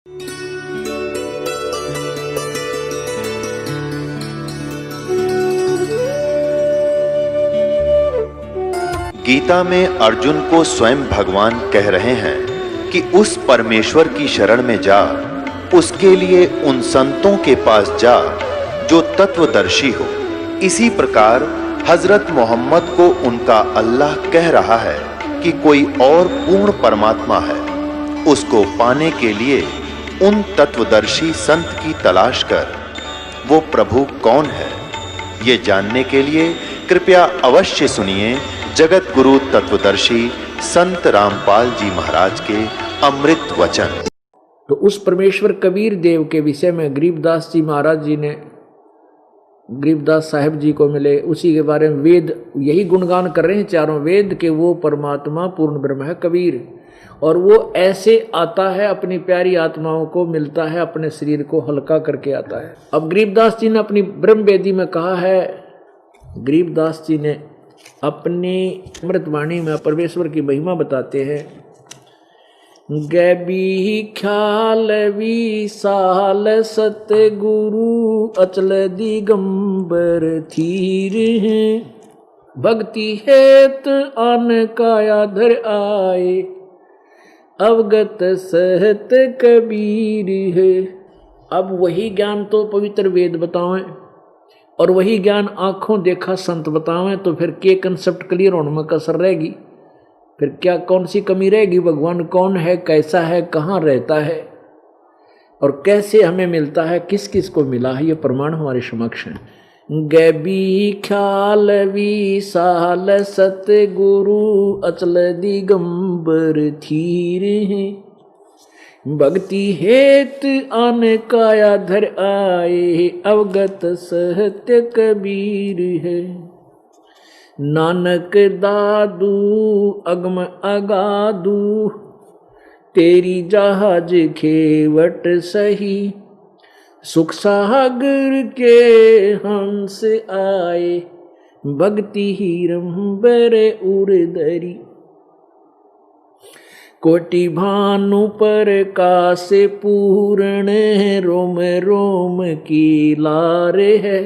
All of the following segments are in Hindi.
गीता में अर्जुन को स्वयं भगवान कह रहे हैं कि उस परमेश्वर की शरण में जा, उसके लिए उन संतों के पास जा जो तत्वदर्शी हो। इसी प्रकार हजरत मोहम्मद को उनका अल्लाह कह रहा है कि कोई और पूर्ण परमात्मा है। उसको पाने के लिए उन तत्वदर्शी संत की तलाश कर। वो प्रभु कौन है, ये जानने के लिए कृपया अवश्य सुनिए जगत गुरु तत्वदर्शी संत रामपाल जी महाराज के अमृत वचन। तो उस परमेश्वर कबीर देव के विषय में गरीबदास जी महाराज जी ने गरीबदास साहिब जी को मिले, उसी के बारे में वेद यही गुणगान कर रहे हैं चारों वेद के। वो परमात्मा पूर्ण ब्रह्म है कबीर, और वो ऐसे आता है, अपनी प्यारी आत्माओं को मिलता है, अपने शरीर को हल्का करके आता है। अब गरीबदास जी ने अपनी ब्रह्म वेदी में कहा है, गरीबदास जी ने अपनी अमृतवाणी में परमेश्वर की महिमा बताते हैं। गैबी ख्याल विशाल सतगुरु अचल दिगंबर थीर हैं, भक्ति हेत आन काया धर आए, अवगत सहत कबीर है। अब वही ज्ञान तो पवित्र वेद बतावें और वही ज्ञान आंखों देखा संत बतावें, तो फिर के कंसेप्ट क्लियर होने में कसर रहेगी? फिर क्या कौन सी कमी रहेगी? भगवान कौन है, कैसा है, कहाँ रहता है और कैसे हमें मिलता है, किस किस को मिला है, ये प्रमाण हमारे समक्ष है। गैबी ख्याल विशाल सतगुरु अचल दिगंबर थीर हैं, भक्ति हेत आन काया धर आए, अवगत सहत कबीर है। नानक दादू अगम अगादू, तेरी जहाज खेवट सही, सुख सागर के हंस आए, भक्ति ही रंबर उड़दरी, कोटि भानु पर काश पूर्ण, रोम रोम की लारे है,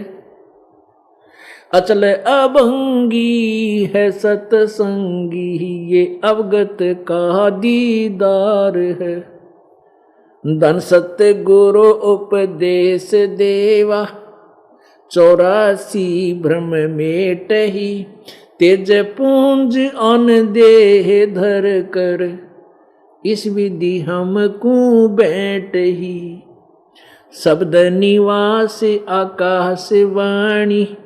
अचल अभंगी है सतसंगी, ये अवगत का दीदार है। धन सत्य गुरु उपदेश देवा, 84 भ्रम मेटही, तेज पुंज अन देह धर कर, इस विधि हमको बैठ ही, शब्द निवास आकाश वाणी,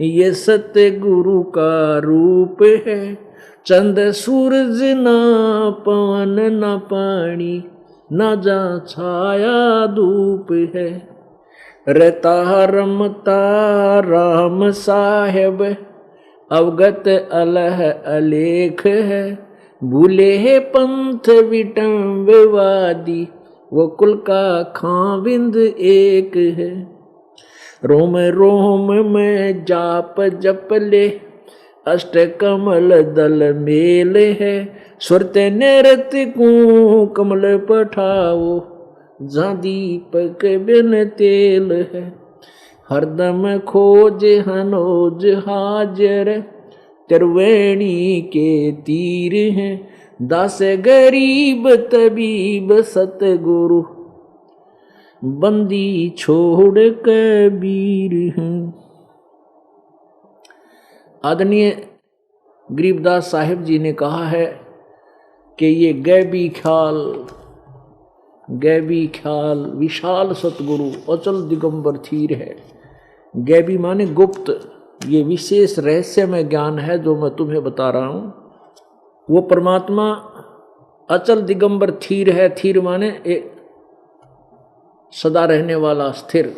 ये सत्य गुरु का रूप है। चंद सूरज ना पवन न पानी, न जा छाया धूप है। रहता रमता राम साहेब, अवगत अलह अलेख है, भूले है पंथ विटम्बवादी, वो कुल का खाविंद एक है। रोम रोम में जाप जप ले, अष्ट कमल दल मेल है, सुरत नृत को कमल पठाओ, जहाँ दीपक बिन तेल है। हरदम खोज हनोज हाजर, त्रिवेणी के तीर हैं, दास गरीब तबीब सतगुरु, बंदी छोड़ कबीर हैं। आदरणीय गरीबदास साहिब जी ने कहा है कि ये गैबी ख्याल विशाल सतगुरु अचल दिगंबर थीर है। गैबी माने गुप्त, ये विशेष रहस्यमय ज्ञान है जो मैं तुम्हें बता रहा हूँ। वो परमात्मा अचल दिगंबर थीर है। थीर माने एक सदा रहने वाला स्थिर।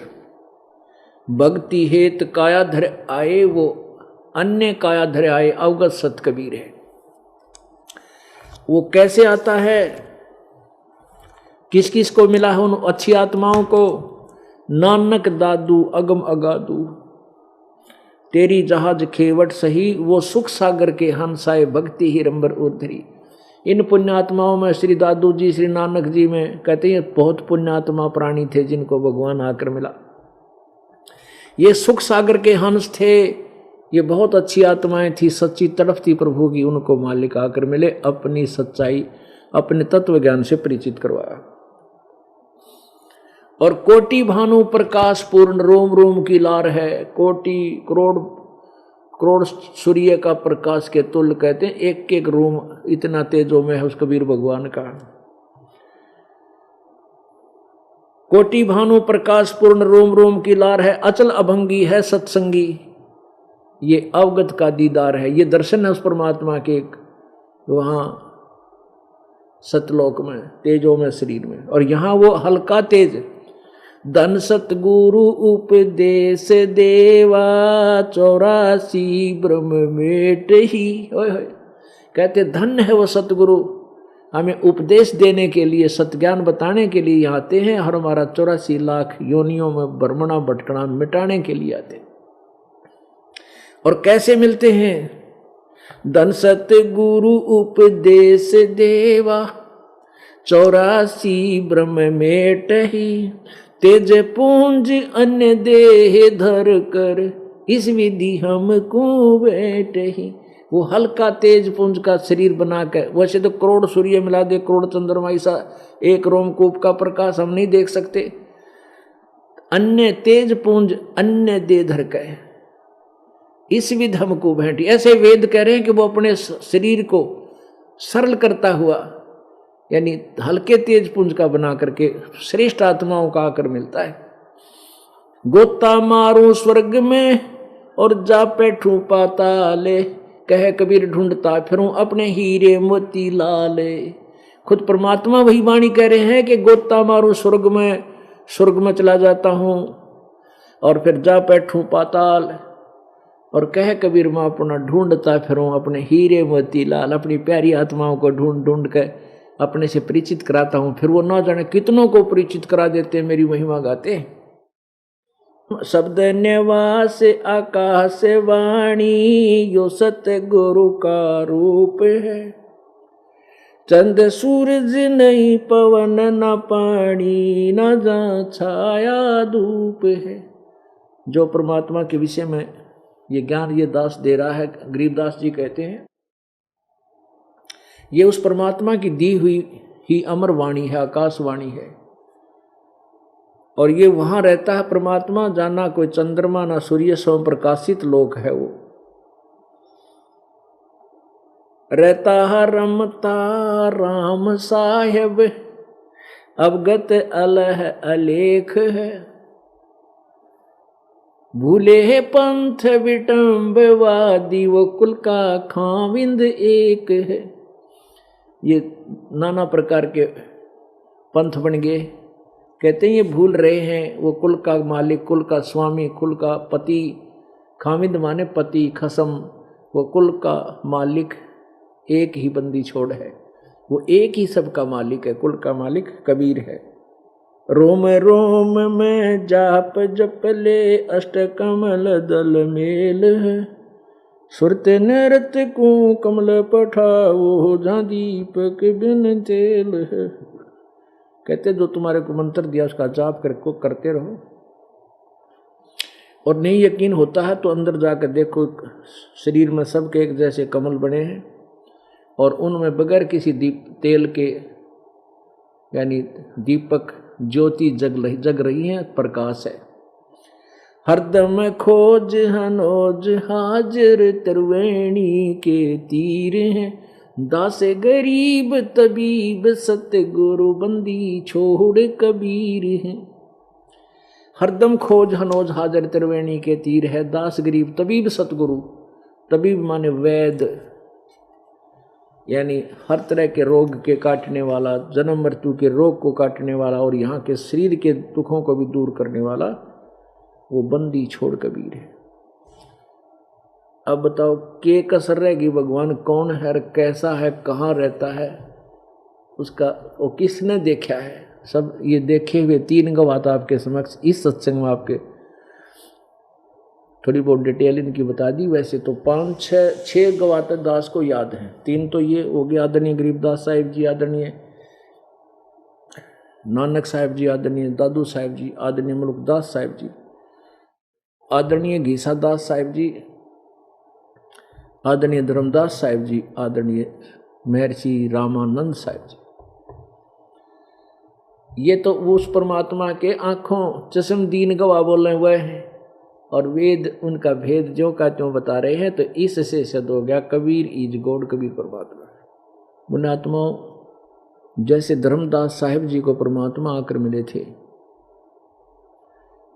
भक्ति हेत कायाधर आए, वो अन्य कायाधर आए, अवगत सत कबीर है। वो कैसे आता है, किस किस को मिला है? उन अच्छी आत्माओं को। नानक दादू अगम अगादू, तेरी जहाज खेवट सही, वो सुख सागर के हंसाए, भक्ति ही रंबर उर्धरी। इन पुण्यात्माओं में श्री दादू जी, श्री नानक जी में कहते हैं बहुत पुण्यात्मा प्राणी थे जिनको भगवान आकर मिला। ये सुख सागर के हंस थे, ये बहुत अच्छी आत्माएं थी, सच्ची तड़पती प्रभु की, उनको मालिक आकर मिले, अपनी सच्चाई अपने तत्व ज्ञान से परिचित करवाया। और कोटि भानु प्रकाश पूर्ण, रोम रोम की लार है, कोटि करोड़ करोड़ सूर्य का प्रकाश के तुल्य कहते हैं, एक एक रोम इतना तेजो में है उस कबीर भगवान का। कोटि भानु प्रकाश पूर्ण, रोम रोम की लार है, अचल अभंगी है सत्संगी, ये अवगत का दीदार है, ये दर्शन है उस परमात्मा के वहां सतलोक में, तेजो में, शरीर में। और यहां वो हल्का तेज, धन सतगुरु उपदेश देवा 84 ब्रह्म मेट ही। कहते धन है वो सतगुरु, हमें उपदेश देने के लिए, सतज्ञान बताने के लिए आते हैं, और हमारा 84 लाख योनियों में भ्रमणा भटकना मिटाने के लिए आते हैं। और कैसे मिलते हैं? धन सतगुरु उपदेश देवा 84 ब्रह्म मेट ही, तेज पूंज अन्य देह धर कर, इस विधि हमको बैठ ही। वो हल्का तेज पुंज का शरीर बना कर, वैसे तो करोड़ सूर्य मिला दे, करोड़ चंद्रमा, ऐसा एक रोमकूप का प्रकाश हम नहीं देख सकते। अन्य तेज पुंज अन्य देह धर कर, इस विधि हमको बैठ, ऐसे वेद कह रहे हैं कि वो अपने शरीर को सरल करता हुआ, यानी हल्के तेज पुंज का बना करके श्रेष्ठ आत्माओं का आकर मिलता है। गोता मारूं स्वर्ग में और जा बैठूं पाताले, कह कबीर ढूंढता फिरूं अपने हीरे मोती लाले। खुद परमात्मा वही वाणी कह रहे हैं कि गोता मारूं स्वर्ग में चला जाता हूं, और फिर जा बैठूं पाताल, और कह कबीर मैं अपना ढूंढता फिरूं अपने हीरे मोती लाल, अपनी प्यारी आत्माओं को ढूंढ ढूंढ कर अपने से परिचित कराता हूं। फिर वो ना जाने कितनों को परिचित करा देते, मेरी महिमा गाते। शब्द निवास आकाश वाणी, यो सत्य गुरु का रूप है, चंद सूरज नहीं पवन न पानी, न जा छाया धूप है। जो परमात्मा के विषय में ये ज्ञान ये दास दे रहा है, गरीबदास जी कहते हैं, ये उस परमात्मा की दी हुई ही अमर वाणी है, आकाशवाणी है। और ये वहां रहता है परमात्मा, जाना कोई चंद्रमा ना सूर्य, स्वयं प्रकाशित लोक है वो। रहता है रमता राम साहेब, अवगत अलह अलेख है, भूले है पंथ विटम्बवादी, वो कुल का खाविंद एक है। ये नाना प्रकार के पंथ बन गए, कहते हैं ये भूल रहे हैं वो कुल का मालिक, कुल का स्वामी, कुल का पति, खामिद माने पति, खसम, वो कुल का मालिक एक ही बंदी छोड़ है, वो एक ही सबका मालिक है, कुल का मालिक कबीर है। रोम रोम में जाप जप ले, अष्ट कमल दल मेल है, सुरत नृत को कमल पठाओ, जहाँ दीपक बिन तेल है। कहते जो तुम्हारे को मंत्र दिया उसका जाप करते रहो, और नहीं यकीन होता है तो अंदर जाकर देखो, शरीर में सबके एक जैसे कमल बने हैं, और उनमें बगैर किसी तेल के, यानी दीपक ज्योति जग रही है, प्रकाश है। हरदम खोज हनोज हाजिर, त्रिवेणी के तीर हैं, दास गरीब तबीब सतगुरु, बंदी छोड़ कबीर हैं। हरदम खोज हनोज हाजिर, त्रिवेणी के तीर है, दास गरीब तबीब सतगुरु, तबीब माने वैद, यानी हर तरह के रोग के काटने वाला, जन्म मृत्यु के रोग को काटने वाला, और यहाँ के शरीर के दुखों को भी दूर करने वाला, वो बंदी छोड़ कबीर है। अब बताओ के कसर रहेगी, भगवान कौन है, कैसा है, कहाँ रहता है, उसका वो किसने देखा है, सब ये देखे हुए 3 गवाह आपके समक्ष इस सत्संग में आपके थोड़ी बहुत डिटेल इनकी बता दी। वैसे तो 5-6 गवातर दास को याद हैं। 3 तो ये हो गया, आदरणीय गरीबदास साहिब जी, आदरणीय नानक साहिब जी, आदरणीय दादू साहिब जी, आदरणीय मुल्कदास साहिब जी, आदरणीय घीसा दास साहिब जी, आदरणीय धर्मदास साहिब जी, आदरणीय महर्षि रामानंद साहिब जी। ये तो उस परमात्मा के आंखों चश्मदीन गवाह बोले हुए हैं और वेद उनका भेद जो का त्यों बता रहे हैं। तो इससे सिद्ध हो गया कबीर इज गॉड, कबीर परमात्मा। पुण्यात्मा जैसे धर्मदास साहिब जी को परमात्मा आकर मिले थे,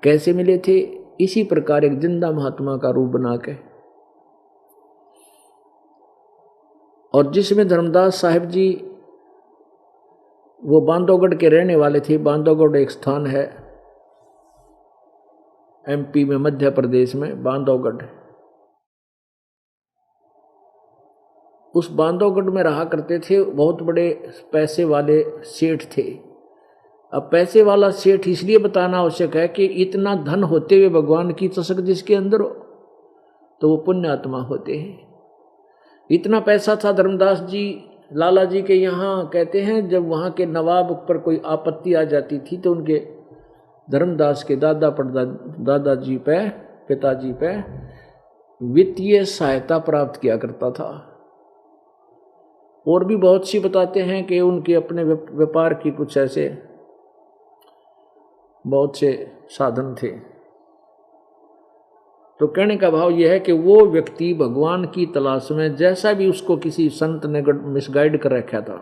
कैसे मिले थे? इसी प्रकार एक जिंदा महात्मा का रूप बना के, और जिसमें धर्मदास साहिब जी वो बांधवगढ़ के रहने वाले थे। बांधवगढ़ एक स्थान है एमपी में, मध्य प्रदेश में बांधवगढ़। उस बांधवगढ़ में रहा करते थे। बहुत बड़े पैसे वाले सेठ थे। अब पैसे वाला सेठ इसलिए बताना आवश्यक है कि इतना धन होते हुए भगवान की चसक जिसके अंदर हो तो वो पुण्यात्मा होते हैं। इतना पैसा था धर्मदास जी लाला जी के यहाँ। कहते हैं जब वहाँ के नवाब पर कोई आपत्ति आ जाती थी तो उनके धर्मदास के दादाजी पे, पिताजी पे वित्तीय सहायता प्राप्त किया करता था। और भी बहुत सी बताते हैं कि उनके अपने व्यापार की कुछ ऐसे बहुत से साधन थे। तो कहने का भाव यह है कि वो व्यक्ति भगवान की तलाश में, जैसा भी उसको किसी संत ने मिसगाइड कर रखा था,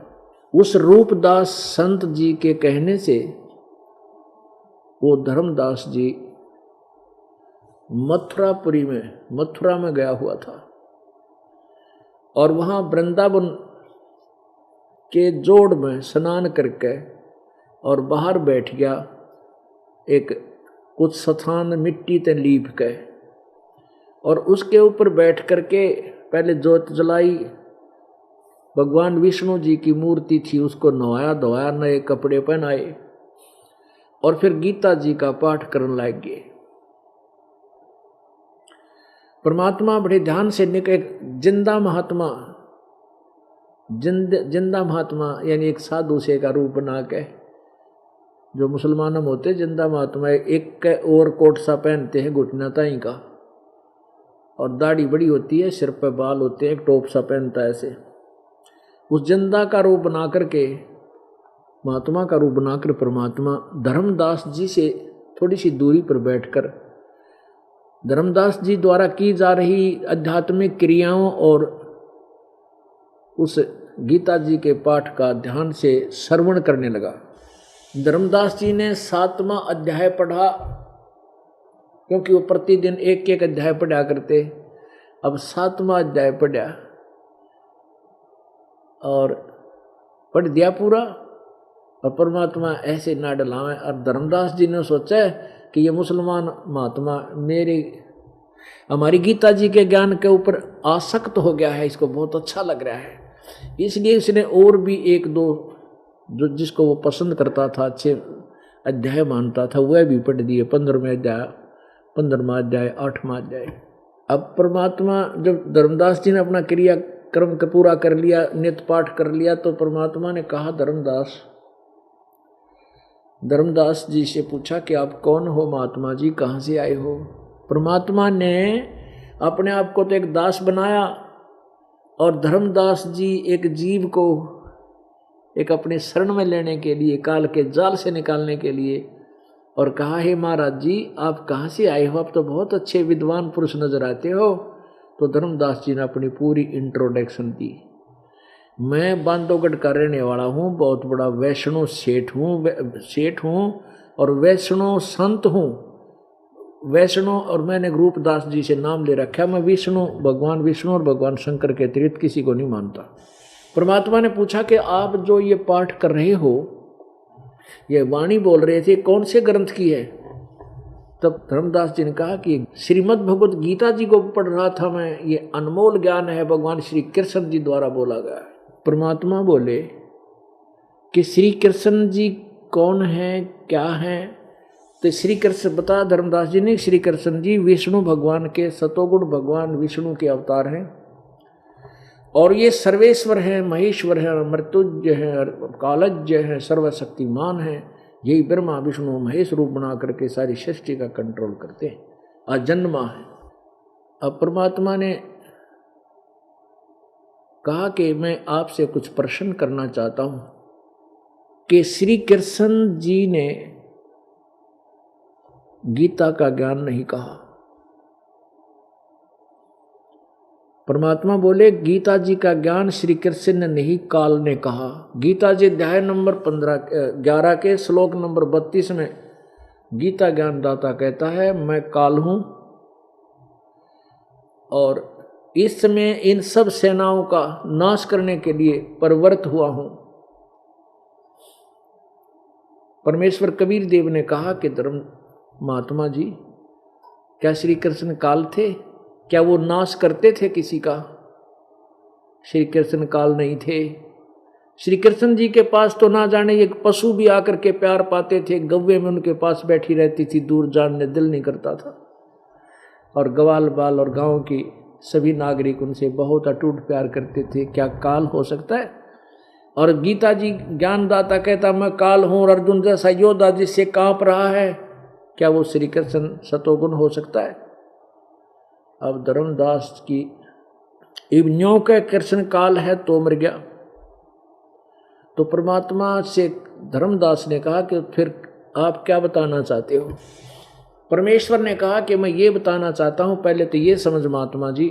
उस रूपदास संत जी के कहने से वो धर्मदास जी मथुरा में गया हुआ था और वहाँ वृंदावन के जोड़ में स्नान करके और बाहर बैठ गया। एक कुछ स्थान मिट्टी ते लीप के और उसके ऊपर बैठ करके पहले जोत जलाई। भगवान विष्णु जी की मूर्ति थी, उसको नवाया धोया, नए कपड़े पहनाए और फिर गीता जी का पाठ करने लग गए। परमात्मा बड़े ध्यान से जिंदा महात्मा यानी एक साधु से का रूप बना के, जो मुसलमानों में होते जिंदा महात्मा, एक और कोट सा पहनते हैं घुटना ताई का, और दाढ़ी बड़ी होती है, सिर पे बाल होते हैं, एक टोप सा पहनता है ऐसे। उस जिंदा का रूप बना करके, महात्मा का रूप बनाकर परमात्मा धर्मदास जी से थोड़ी सी दूरी पर बैठकर धर्मदास जी द्वारा की जा रही आध्यात्मिक क्रियाओं और उस गीता जी के पाठ का ध्यान से श्रवण करने लगा। धर्मदास जी ने 7वां अध्याय पढ़ा, क्योंकि वो प्रतिदिन एक अध्याय पढ़ा करते। अब 7वां अध्याय पढ़ा और पढ़ दिया पूरा, और परमात्मा ऐसे ना डलावे। और धर्मदास जी ने सोचा कि ये मुसलमान महात्मा हमारी गीता जी के ज्ञान के ऊपर आसक्त हो गया है, इसको बहुत अच्छा लग रहा है। इसलिए इसने और भी 1-2 जो जिसको वो पसंद करता था, अच्छे अध्याय मानता था, वह भी पढ़ दिए। 15वां अध्याय, 15वां अध्याय, 8वां अध्याय। अब परमात्मा जब धर्मदास जी ने अपना क्रिया कर्म का पूरा कर लिया, नित्य पाठ कर लिया, तो परमात्मा ने कहा धर्मदास जी से पूछा कि आप कौन हो महात्मा जी, कहाँ से आए हो? परमात्मा ने अपने आप को तो एक दास बनाया और धर्मदास जी एक जीव को एक अपने शरण में लेने के लिए, काल के जाल से निकालने के लिए, और कहा हे महाराज जी आप कहाँ से आए हो? आप तो बहुत अच्छे विद्वान पुरुष नजर आते हो। तो धर्मदास जी ने अपनी पूरी इंट्रोडक्शन दी। मैं बांधवगढ़ का रहने वाला हूँ, बहुत बड़ा वैष्णव सेठ हूँ और वैष्णव संत हूँ। वैष्णव, और मैंने रूपदास जी से नाम ले रखा। मैं भगवान विष्णु और भगवान शंकर के अतिरिक्त किसी को नहीं मानता। परमात्मा ने पूछा कि आप जो ये पाठ कर रहे हो, ये वाणी बोल रहे थे, कौन से ग्रंथ की है? तब धर्मदास जी ने कहा कि श्रीमद् भगवत गीता जी को पढ़ रहा था मैं, ये अनमोल ज्ञान है, भगवान श्री कृष्ण जी द्वारा बोला गया। परमात्मा बोले कि श्री कृष्ण जी कौन है, क्या है? तो श्री कृष्ण बता धर्मदास जी ने, श्री कृष्ण जी विष्णु भगवान के, सतोगुण भगवान विष्णु के अवतार हैं और ये सर्वेश्वर हैं, महेश्वर हैं, मृत्युंजय हैं, कालज्ञ हैं, सर्वशक्तिमान हैं। यही ब्रह्मा विष्णु महेश रूप बना करके सारी सृष्टि का कंट्रोल करते हैं, अजन्मा है। अब परमात्मा ने कहा कि मैं आपसे कुछ प्रश्न करना चाहता हूं कि श्री कृष्ण जी ने गीता का ज्ञान नहीं कहा। परमात्मा बोले गीता जी का ज्ञान श्री कृष्ण ने नहीं, काल ने कहा। गीता जी अध्याय नंबर 11 के श्लोक नंबर 32 में गीता ज्ञान दाता कहता है, मैं काल हूं और इस समय इन सब सेनाओं का नाश करने के लिए प्रवृत्त हुआ हूं। परमेश्वर कबीर देव ने कहा कि धर्म महात्मा जी, क्या श्री कृष्ण काल थे? क्या वो नाश करते थे किसी का? श्री कृष्ण काल नहीं थे। श्री कृष्ण जी के पास तो ना जाने एक पशु भी आकर के प्यार पाते थे, गव्वे में उनके पास बैठी रहती थी, दूर जाने दिल नहीं करता था। और ग्वाल बाल और गांव की सभी नागरिक उनसे बहुत अटूट प्यार करते थे। क्या काल हो सकता है? और गीता जी ज्ञानदाता कहता मैं काल हूं और अर्जुन जैसा योद्धा जिससे कांप रहा है, क्या वो श्री कृष्ण सतोगुण हो सकता है? अब धर्मदास की इवन्यों का कृष्ण काल है तो मर गया। तो परमात्मा से धर्मदास ने कहा कि फिर आप क्या बताना चाहते हो? परमेश्वर ने कहा कि मैं ये बताना चाहता हूं, पहले तो ये समझ महात्मा जी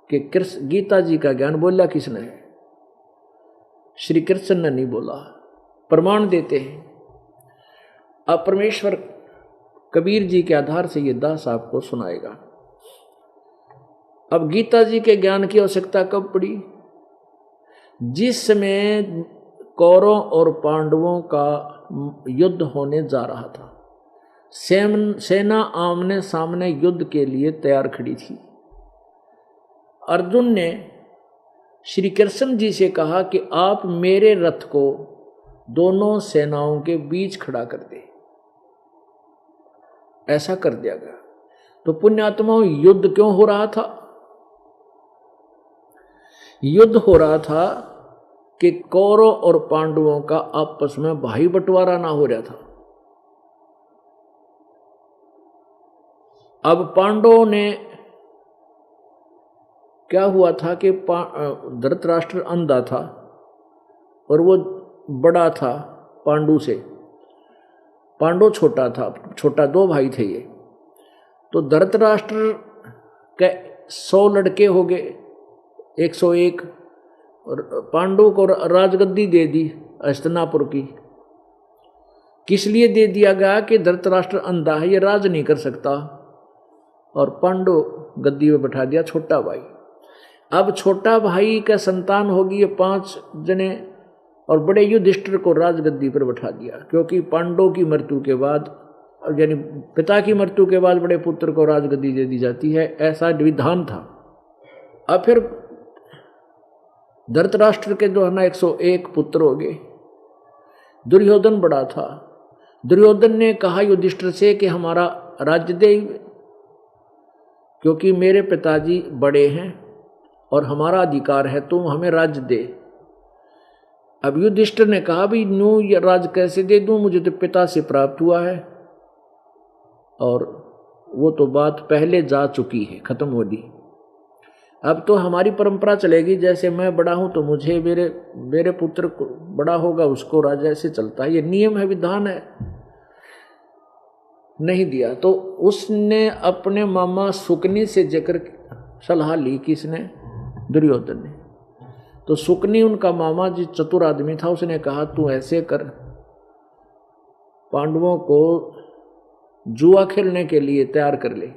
कि कृष्ण गीता जी का ज्ञान बोला किसने है? श्री कृष्ण ने नहीं बोला। प्रमाण देते हैं। अब परमेश्वर कबीर जी के आधार से ये दास आपको सुनाएगा। अब गीता जी के ज्ञान की आवश्यकता कब पड़ी? जिस समय कौरवों और पांडवों का युद्ध होने जा रहा था, सेना आमने सामने युद्ध के लिए तैयार खड़ी थी। अर्जुन ने श्री कृष्ण जी से कहा कि आप मेरे रथ को दोनों सेनाओं के बीच खड़ा कर दे। ऐसा कर दिया गया। तो पुण्यात्माओं, युद्ध क्यों हो रहा था? युद्ध हो रहा था कि कौरव और पांडवों का आपस में भाई बंटवारा ना हो रहा था। अब पांडवों ने क्या हुआ था कि धृतराष्ट्र अंधा था और वो बड़ा था पांडु से, पांडु छोटा था, छोटा, 2 भाई थे ये। तो धृतराष्ट्र के 100 लड़के हो गए, 101, और पांडु को राजगद्दी दे दी हस्तिनापुर की। किस लिए दे दिया गया कि धृतराष्ट्र अंधा है, ये राज नहीं कर सकता, और पांडु गद्दी में बैठा दिया छोटा भाई। अब छोटा भाई का संतान होगी ये 5 जने, और बड़े युधिष्ठिर को राजगद्दी पर बैठा दिया, क्योंकि पांडवों की मृत्यु के बाद, यानी पिता की मृत्यु के बाद बड़े पुत्र को राजगद्दी दे दी जाती है, ऐसा विधान था। अब फिर धृतराष्ट्र के जो है ना 101 पुत्र हो गए। दुर्योधन बड़ा था। दुर्योधन ने कहा युधिष्ठिर से कि हमारा राज्य दे, क्योंकि मेरे पिताजी बड़े हैं और हमारा अधिकार है, तुम हमें राज्य दे। अब युधिष्ठिर ने कहा भी न्यू ये राज कैसे दे दूं, मुझे तो पिता से प्राप्त हुआ है, और वो तो बात पहले जा चुकी है, खत्म हो गई। अब तो हमारी परंपरा चलेगी, जैसे मैं बड़ा हूं तो मुझे मेरे पुत्र को बड़ा होगा उसको राज, ऐसे चलता है, ये नियम है, विधान है। नहीं दिया तो उसने अपने मामा सुकनी से जाकर सलाह ली। किसने? दुर्योधन ने। तो सुकनी उनका मामा जी चतुर आदमी था, उसने कहा तू ऐसे कर, पांडवों को जुआ खेलने के लिए तैयार कर ले।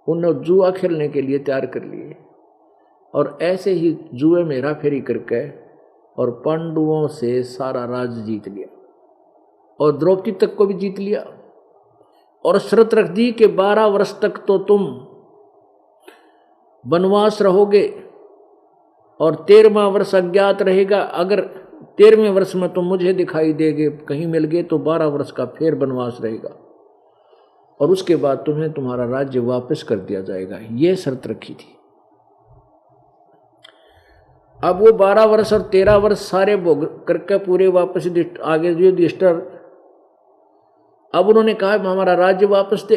उन्होंने जुआ खेलने के लिए तैयार कर लिए, और ऐसे ही जुए में हेरा फेरी करके और पांडवों से सारा राज जीत लिया, और द्रौपदी तक को भी जीत लिया, और शर्त रख दी कि 12 वर्ष तक तो तुम वनवास रहोगे और 13वां वर्ष अज्ञात रहेगा। अगर 13वें वर्ष में तो मुझे दिखाई देगे, कहीं मिल गए तो 12 वर्ष का फिर वनवास रहेगा और उसके बाद तुम्हें तुम्हारा राज्य वापस कर दिया जाएगा। ये शर्त रखी थी। अब वो 12 वर्ष और 13 वर्ष सारे भोग करके पूरे वापस आगे युधिष्ठिर, अब उन्होंने कहा हमारा राज्य वापस दे।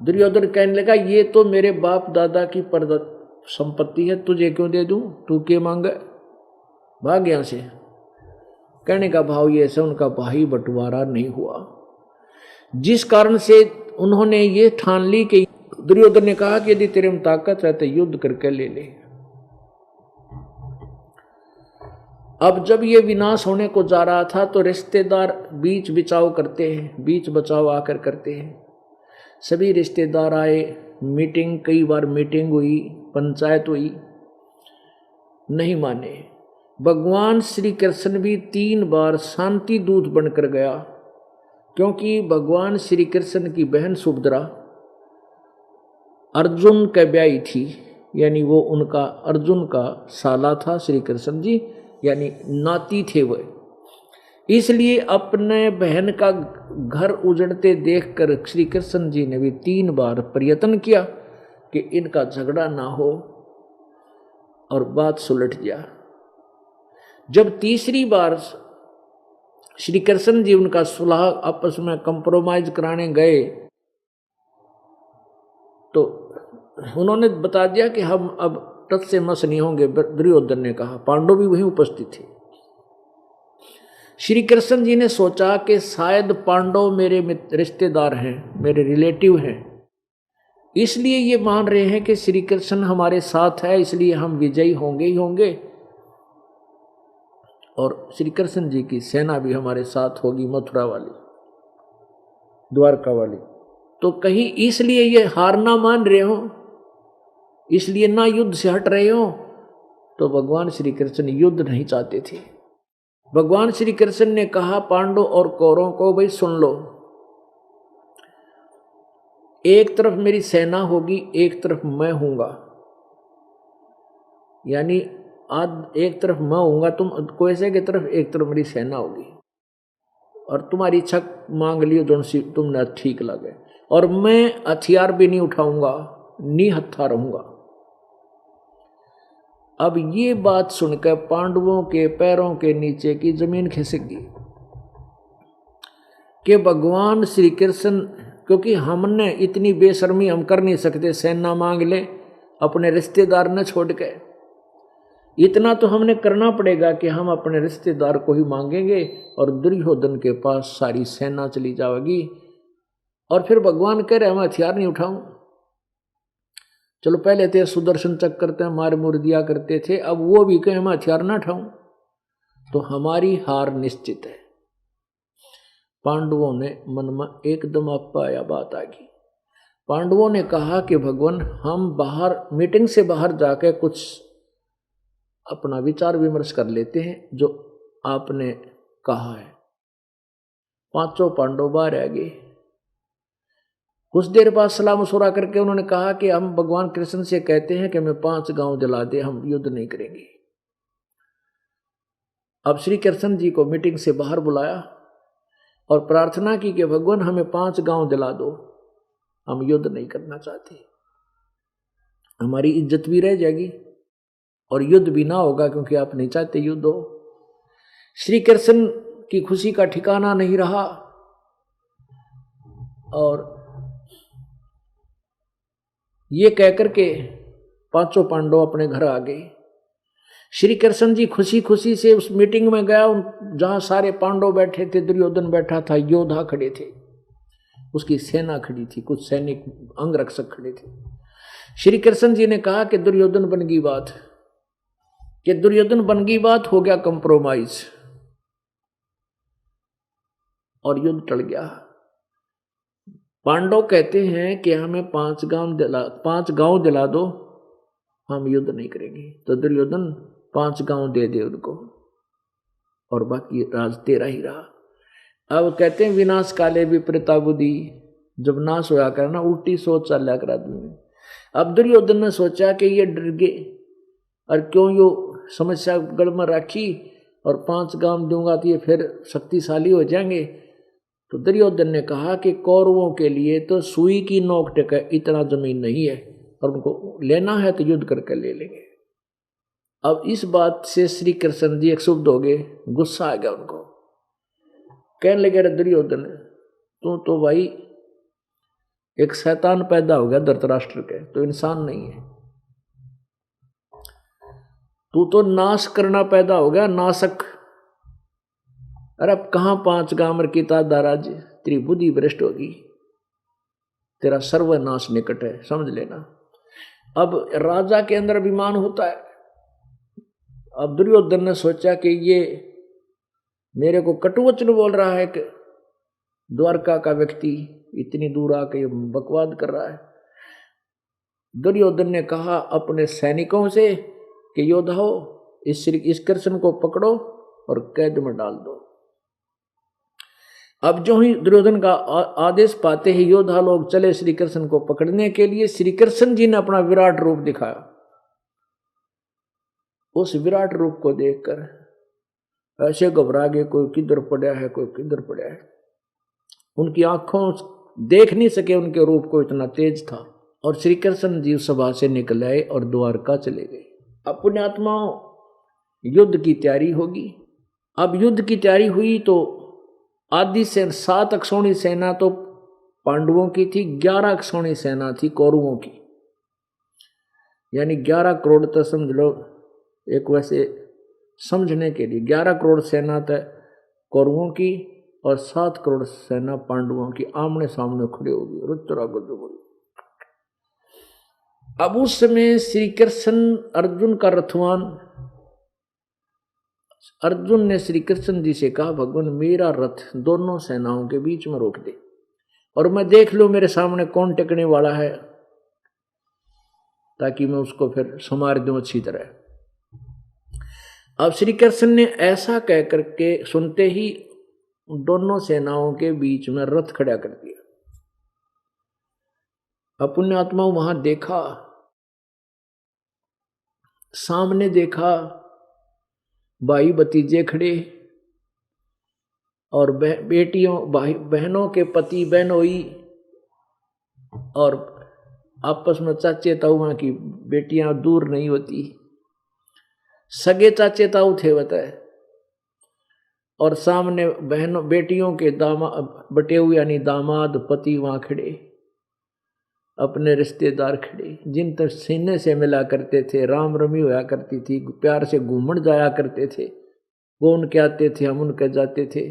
दुर्योधन कहने लगा ये तो मेरे बाप दादा की संपत्ति है, तुझे क्यों दे दूं, तू क्या मांगे, भाग यहां से। कहने का भाव ये ऐसा उनका भाई बंटवारा नहीं हुआ, जिस कारण से उन्होंने ये ठान ली कि दुर्योधन ने कहा कि यदि तेरे में ताकत है तो युद्ध करके ले ले। अब जब ये विनाश होने को जा रहा था तो रिश्तेदार बीच बचाव करते हैं, बीच बचाव आकर करते हैं। सभी रिश्तेदार आए, मीटिंग, कई बार मीटिंग हुई, पंचायत हुई, नहीं माने। भगवान श्री कृष्ण भी 3 बार शांति दूत बनकर गया, क्योंकि भगवान श्री कृष्ण की बहन सुभद्रा अर्जुन के ब्याही थी, यानी वो उनका अर्जुन का साला था श्री कृष्ण जी, यानी नाती थे वो। इसलिए अपने बहन का घर उजड़ते देखकर श्री कृष्ण जी ने भी 3 बार प्रयत्न किया कि इनका झगड़ा ना हो और बात सुलझ जा। जब तीसरी बार श्री कृष्ण जी उनका सुलह आपस में कंप्रोमाइज कराने गए तो उन्होंने बता दिया कि हम अब तत् से मस नहीं होंगे। दुर्योधन ने कहा, पांडव भी वहीं उपस्थित थे। श्री कृष्ण जी ने सोचा कि शायद पांडव मेरे रिश्तेदार हैं, मेरे रिलेटिव हैं, इसलिए ये मान रहे हैं कि श्री कृष्ण हमारे साथ है, इसलिए हम विजयी होंगे ही होंगे और श्री कृष्ण जी की सेना भी हमारे साथ होगी, मथुरा वाली, द्वारका वाली। तो कहीं इसलिए ये हार ना मान रहे हो, इसलिए ना युद्ध से हट रहे हो। तो भगवान श्री कृष्ण युद्ध नहीं चाहते थे। भगवान श्री कृष्ण ने कहा पांडव और कौरवों को, भाई सुन लो, एक तरफ मेरी सेना होगी, एक तरफ मैं हूंगा, यानी आज एक तरफ मैं हूंगा तुम कोयसे की तरफ, एक तरफ मेरी सेना होगी और तुम्हारी इच्छा मांग लियो जो सी तुमने ठीक लगे, और मैं हथियार भी नहीं उठाऊंगा, निहत्था रहूंगा। अब ये बात सुनकर पांडवों के पैरों के नीचे की जमीन खिसक गई कि भगवान श्री कृष्ण, क्योंकि हमने इतनी बेशर्मी हम कर नहीं सकते, सेना मांग ले अपने रिश्तेदार न छोड़ के। इतना तो हमने करना पड़ेगा कि हम अपने रिश्तेदार को ही मांगेंगे और दुर्योधन के पास सारी सेना चली जाएगी। और फिर भगवान कह रहे मैं हथियार नहीं उठाऊं। चलो पहले थे सुदर्शन चक्र करते मार मुर दिया करते थे, अब वो भी कहे मैं हथियार ना उठाऊं, तो हमारी हार निश्चित है। पांडवों ने मन में एकदम अपाया बात आ गई। पांडवों ने कहा कि भगवान हम बाहर मीटिंग से बाहर जाकर कुछ अपना विचार विमर्श कर लेते हैं जो आपने कहा है। 5 पांडव बाहर आ गए। कुछ देर बाद सलाह मशुरा करके उन्होंने कहा कि हम भगवान कृष्ण से कहते हैं कि हमें 5 गांव दिला दे, हम युद्ध नहीं करेंगे। अब श्री कृष्ण जी को मीटिंग से बाहर बुलाया और प्रार्थना की कि भगवान हमें 5 गांव दिला दो, हम युद्ध नहीं करना चाहते, हमारी इज्जत भी रह जाएगी और युद्ध भी ना होगा, क्योंकि आप नहीं चाहते युद्ध हो। श्री कृष्ण की खुशी का ठिकाना नहीं रहा और ये कहकर के 5 पांडव अपने घर आ गए। श्री कृष्ण जी खुशी खुशी से उस मीटिंग में गया जहां सारे पांडव बैठे थे, दुर्योधन बैठा था, योद्धा खड़े थे, उसकी सेना खड़ी थी, कुछ सैनिक अंगरक्षक खड़े थे। श्री कृष्ण जी ने कहा कि दुर्योधन बन गई बात, कि दुर्योधन बन गई बात, हो गया कंप्रोमाइज और युद्ध टल गया। पांडव कहते हैं कि हमें 5 गांव दिला दो, हम युद्ध नहीं करेंगे। तो दुर्योधन 5 गांव दे दे उनको और बाकी राज तेरा ही रहा। अब कहते हैं विनाश काले विपरीता बुद्धि, जब नाश होया करना उल्टी सोच चल कर आदमी में। अब दुर्योधन ने सोचा कि ये डर गए और क्यों यो समस्या गड़ में रखी, और 5 गांव दूंगा तो ये फिर शक्तिशाली हो जाएंगे। तो दुर्योधन ने कहा कि कौरवों के लिए तो सुई की नोक टेक इतना जमीन नहीं है, और उनको लेना है तो युद्ध करके ले लेंगे। अब इस बात से श्री कृष्ण जी क्षुब्ध हो गए, गुस्सा आ गया उनको। कहने लगे, अरे दुर्योधन तू तो भाई एक शैतान पैदा हो गया धृतराष्ट्र के, तो इंसान नहीं है। तू तो नाश करना पैदा हो गया, नाशक। अरे अब कहां 5 गामर की तादाराज, तेरी बुद्धि भ्रष्ट होगी, तेरा सर्वनाश निकट है, समझ लेना। अब राजा के अंदर अभिमान होता है। अब दुर्योधन ने सोचा कि ये मेरे को कटुवचन बोल रहा है कि द्वारका का व्यक्ति इतनी दूर आके बकवाद कर रहा है। दुर्योधन ने कहा अपने सैनिकों से कि योद्धाओ, इस कृष्ण को पकड़ो और कैद में डाल दो। अब जो ही दुर्योधन का आदेश पाते ही योद्धा लोग चले श्री कृष्ण को पकड़ने के लिए। श्री कृष्ण जी ने अपना विराट रूप दिखाया। उस विराट रूप को देखकर ऐसे घबरा गए, कोई किधर पड़ा है, कोई किधर पड़ा है। उनकी आंखों देख नहीं सके उनके रूप को, इतना तेज था। और श्री कृष्ण जी सभा से निकल आए और द्वारका चले गए। अब पुण्यात्माओं, युद्ध की तैयारी होगी। अब युद्ध की तैयारी हुई तो आदि से 7 अक्षौणी सेना तो पांडवों की थी, 11 अक्षौणी सेना थी कौरवों की। यानी 11 करोड़ तो समझ लो, एक वैसे समझने के लिए 11 करोड़ सेना तो कौरवों की और 7 करोड़ सेना पांडवों की आमने सामने खड़े होगी। अब उस समय श्री कृष्ण अर्जुन का रथवान, अर्जुन ने श्री कृष्ण जी से कहा, भगवान मेरा रथ दोनों सेनाओं के बीच में रोक दे और मैं देख लूं मेरे सामने कौन टिकने वाला है, ताकि मैं उसको फिर संवार दूं अच्छी तरह। अब श्री कृष्ण ने ऐसा कह करके सुनते ही दोनों सेनाओं के बीच में रथ खड़ा कर दिया। अब पुण्यात्मा वहां देखा, सामने देखा भाई भतीजे खड़े और बेटियों भाई बहनों के पति बहनोई और आपस में चाचे ताऊ की बेटियां दूर नहीं होती, सगे चाचे ताऊ थे बताए। और सामने बहनों बेटियों के दामाद बटे हुए यानी दामाद पति वहां खड़े, अपने रिश्तेदार खड़े, जिन तक सीने से मिला करते थे, राम रमी होया करती थी, प्यार से घूमन जाया करते थे। वो उनके आते थे, हम उनके जाते थे,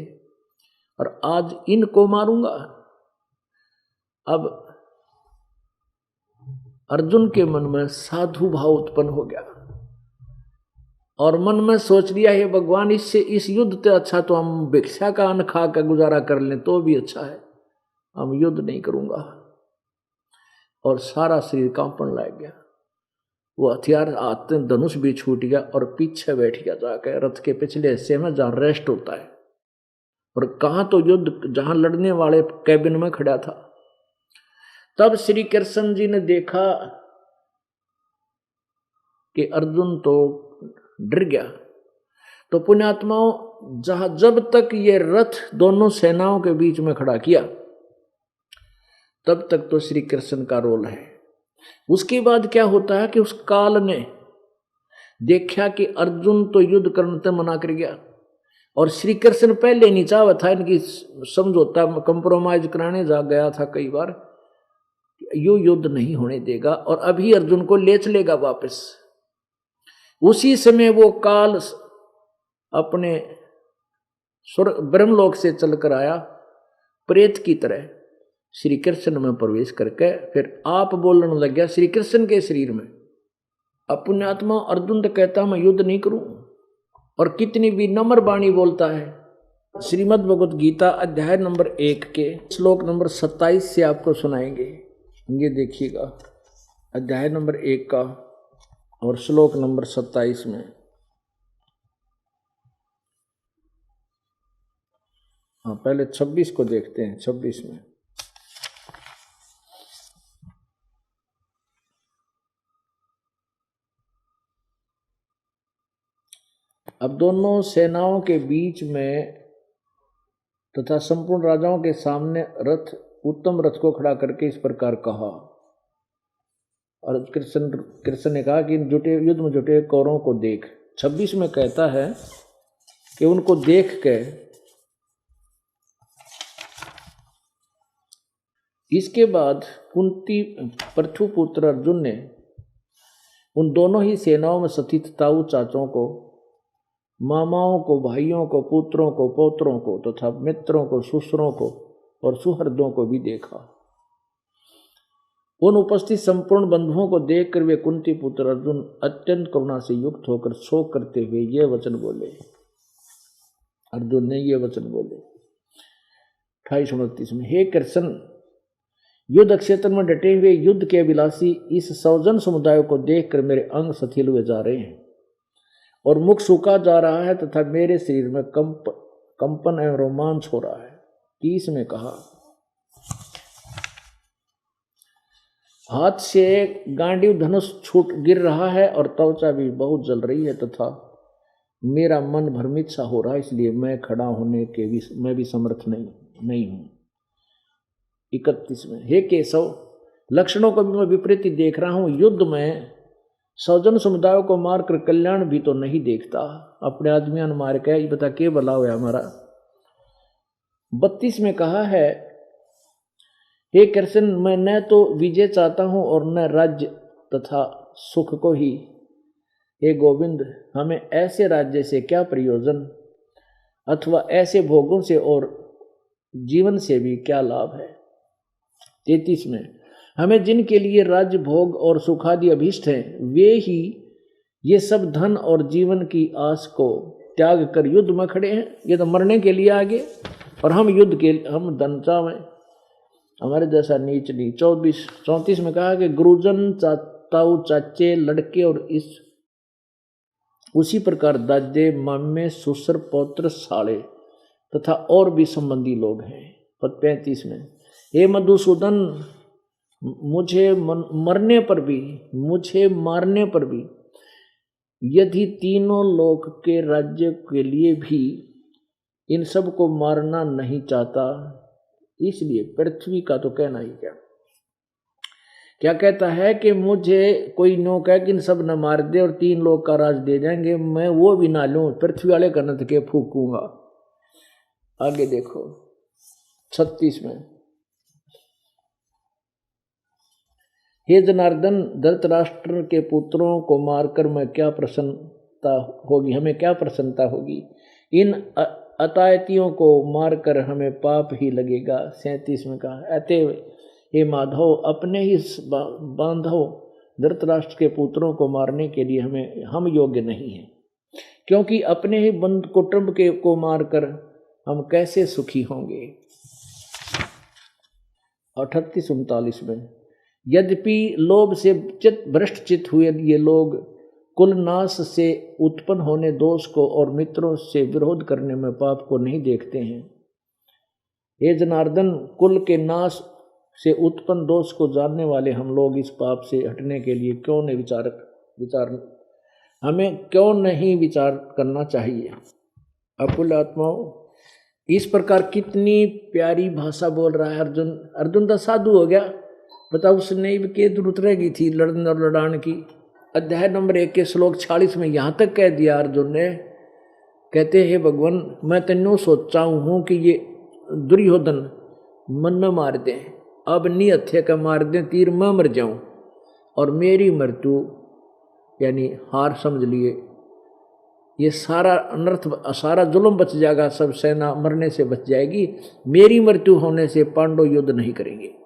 और आज इनको मारूंगा। अब अर्जुन के मन में साधु भाव उत्पन्न हो गया और मन में सोच लिया, हे भगवान, इससे इस युद्ध से अच्छा तो हम भिक्षा का अन्न खा कर गुजारा कर लें तो भी अच्छा है, हम युद्ध नहीं करूंगा। और सारा शरीर कांपन लग गया। वो हथियार हाथ में धनुष भी छूट गया और पीछे बैठ गया जाकर रथ के पिछले हिस्से में जहां रेस्ट होता है। और कहां तो युद्ध जहां लड़ने वाले कैबिन में खड़ा था। तब श्री कृष्ण जी ने देखा कि अर्जुन तो डर गया। तो पुण्यात्माओं, जब तक ये रथ दोनों सेनाओं के बीच में खड़ा किया तब तक तो श्री कृष्ण का रोल है। उसके बाद क्या होता है कि उस काल ने देखा कि अर्जुन तो युद्ध करने से मना कर गया और श्री कृष्ण पहले नहीं चाहा था, इनकी समझौता कंप्रोमाइज कराने जा गया था कई बार, यो युद्ध नहीं होने देगा और अभी अर्जुन को ले चलेगा वापस। उसी समय वो काल अपने ब्रह्मलोक से चलकर आया प्रेत की तरह, श्री कृष्ण में प्रवेश करके फिर आप बोलने लग गया श्री कृष्ण के शरीर में। अब पुण्यात्मा अर्जुन तो कहता मैं युद्ध नहीं करूं, और कितनी भी नम्र वाणी बोलता है। श्रीमद् भगवत गीता अध्याय नंबर 1 के श्लोक नंबर 27 से आपको सुनाएंगे। ये देखिएगा, अध्याय नंबर 1 का और श्लोक नंबर 27 में। हाँ, पहले 26 को देखते हैं। 26 में अब दोनों सेनाओं के बीच में तथा संपूर्ण राजाओं के सामने रथ, उत्तम रथ को खड़ा करके इस प्रकार कहा। और कृष्ण ने कहा कि युद्ध में जुटे कौरवों को देख। 26 में कहता है कि उनको देख के इसके बाद कुंती पृथुपुत्र अर्जुन ने उन दोनों ही सेनाओं में स्थित ताऊ चाचों को, मामाओं को, भाइयों को, पुत्रों को, पौत्रों को तथा मित्रों को, ससुरों को और सुहृदों को भी देखा। उन उपस्थित संपूर्ण बंधुओं को देखकर वे कुंती पुत्र अर्जुन अत्यंत करुणा से युक्त होकर शोक करते हुए ये वचन बोले। अर्जुन ने ये वचन बोले 28-29 में, हे कृष्ण, युद्ध क्षेत्र में डटे हुए युद्ध के अभिलाषी इस सौजन समुदाय को देखकर मेरे अंग शिथिल हुए जा रहे हैं और मुख सूखा जा रहा है तथा मेरे शरीर में कंपन एवं रोमांच हो रहा है। 30 में कहा, हाथ से गांडीव धनुष छूट गिर रहा है और त्वचा भी बहुत जल रही है तथा मेरा मन भ्रमित सा हो रहा है, इसलिए मैं खड़ा होने के भी मैं भी समर्थ नहीं हूं। 31 में, हे केशव, लक्षणों को भी मैं विपरीत देख रहा हूं। युद्ध में सौजन समुदायों को मारकर कल्याण भी तो नहीं देखता, अपने आदमियों ने मार के बता के भला हुआ हमारा। 32 में कहा है, हे कृष्ण, मैं न तो विजय चाहता हूं और न राज्य तथा सुख को ही। हे गोविंद, हमें ऐसे राज्य से क्या प्रयोजन अथवा ऐसे भोगों से और जीवन से भी क्या लाभ है। 33 में, हमें जिनके लिए राज्य, भोग और सुखादि अभीष्ट हैं, वे ही ये सब धन और जीवन की आस को त्याग कर युद्ध में खड़े हैं। ये तो मरने के लिए आगे और हम युद्ध के हम धन चावें, हमारे जैसा नीच नहीं। 34 में कहा कि गुरुजन, ताऊ, चाचे, लड़के और उसी प्रकार दादे, मामे, ससुर, पौत्र, साले तथा और भी संबंधी लोग हैं। 35 में, हे मधुसूदन, मुझे मारने पर भी यदि तीनों लोक के राज्य के लिए भी इन सब को मारना नहीं चाहता, इसलिए पृथ्वी का तो कहना ही क्या कहता है कि मुझे कोई नो कहे कि इन सब न मार दे और 3 लोग का राज दे जाएंगे, मैं वो भी ना लूं, पृथ्वी वाले का नथ के फूकूंगा। आगे देखो 36 में, हे जनार्दन, धृतराष्ट्र के पुत्रों को मारकर हमें क्या प्रसन्नता होगी। इन अतायतियों को मारकर हमें पाप ही लगेगा। 37 में कहा, अतएव हे माधव, अपने ही बांधव धृतराष्ट्र के पुत्रों को मारने के लिए हम योग्य नहीं हैं, क्योंकि अपने ही बंधु कुटुंब को मारकर हम कैसे सुखी होंगे। 38-39 में, यद्यपि लोभ से भ्रष्ट चित्त हुए ये लोग कुलनाश से उत्पन्न होने दोष को और मित्रों से विरोध करने में पाप को नहीं देखते हैं। हे जनार्दन, कुल के नाश से उत्पन्न दोष को जानने वाले हम लोग इस पाप से हटने के लिए हमें क्यों नहीं विचार करना चाहिए। अकुल आत्माओं, इस प्रकार कितनी प्यारी भाषा बोल रहा है अर्जुन। अर्जुन तो साधु हो गया, बताओ उसने भी के जरूरत रहेगी थी लड़न और लड़ान की। अध्याय नंबर 1 के श्लोक 46 में यहाँ तक कह दिया अर्जुन ने, कहते हे भगवान, मैं तेनों सोचा हूँ कि ये दुर्योधन मन में मार दें, अब नहीं हत्या का मार दें, तीर मैं मर जाऊं और मेरी मृत्यु यानी हार समझ लिए, ये सारा अनर्थ, सारा जुल्म बच जाएगा, सब सेना मरने से बच जाएगी, मेरी मृत्यु होने से पांडव युद्ध नहीं करेंगे।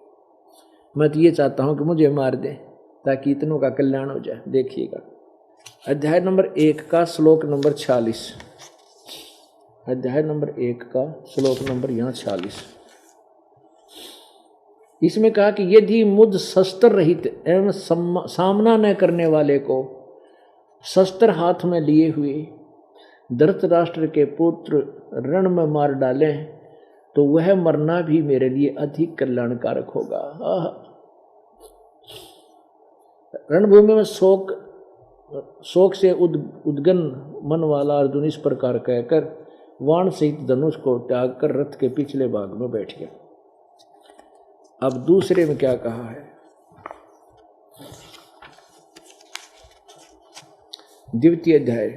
मैं तो ये चाहता हूँ कि मुझे मार दें ताकि इतनों का कल्याण हो जाए। देखिएगा अध्याय नंबर 1 का श्लोक नंबर 46, अध्याय नंबर 1 का श्लोक नंबर यहाँ 46। इसमें कहा कि यदि मुझ शस्त्र रहित एवं सामना न करने वाले को शस्त्र हाथ में लिए हुए धृतराष्ट्र के पुत्र रण में मार डालें तो वह मरना भी मेरे लिए अधिक कल्याणकारक होगा। रणभूमि में शोक शोक से उद्गन मन वाला अर्जुन इस प्रकार कहकर वाण सहित धनुष को त्याग कर रथ के पिछले भाग में बैठ गया। अब दूसरे में क्या कहा है, द्वितीय अध्याय।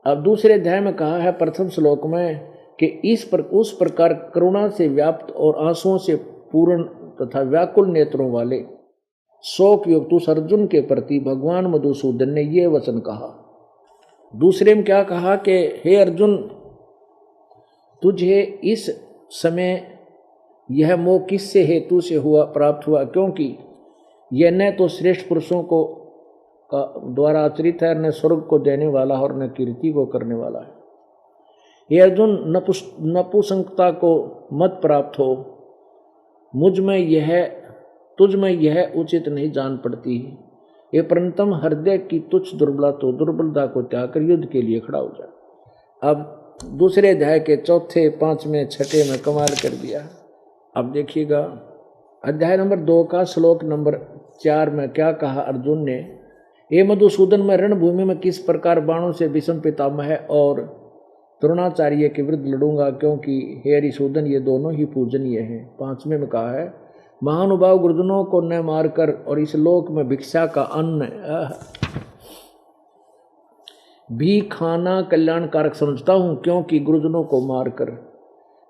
अब दूसरे अध्याय में कहा है प्रथम श्लोक में कि उस प्रकार करुणा से व्याप्त और आंसुओं से पूर्ण तथा व्याकुल नेत्रों वाले शोक युक्त उस अर्जुन के प्रति भगवान मधुसूदन ने ये वचन कहा। दूसरे में क्या कहा कि हे अर्जुन, तुझे इस समय यह मोह किससे हेतु से प्राप्त हुआ, क्योंकि यह न तो श्रेष्ठ पुरुषों को का द्वारा आचरित है, न स्वर्ग को देने वाला और न कीर्ति को करने वाला है। हे अर्जुन, नपुंसकता को मत प्राप्त हो, तुझ में यह उचित नहीं जान पड़ती। ये परंतम हृदय की तुच्छ दुर्बलता को त्याग कर युद्ध के लिए खड़ा हो जाए। अब दूसरे अध्याय के चौथे, पांचवें, छठे में कमाल कर दिया। अब देखिएगा अध्याय नंबर 2 का श्लोक नंबर 4 में क्या कहा अर्जुन ने, हे मधुसूदन, मैं रणभूमि में किस प्रकार बाणों से भीष्म पितामह और द्रोणाचार्य के विरुद्ध लड़ूंगा, क्योंकि हे हरिसूदन ये दोनों ही पूजनीय हैं। 5वें में कहा है, महानुभाव गुरुजनों को न मारकर और इस लोक में भिक्षा का अन्न भी खाना कल्याणकारक समझता हूं, क्योंकि गुरुजनों को मारकर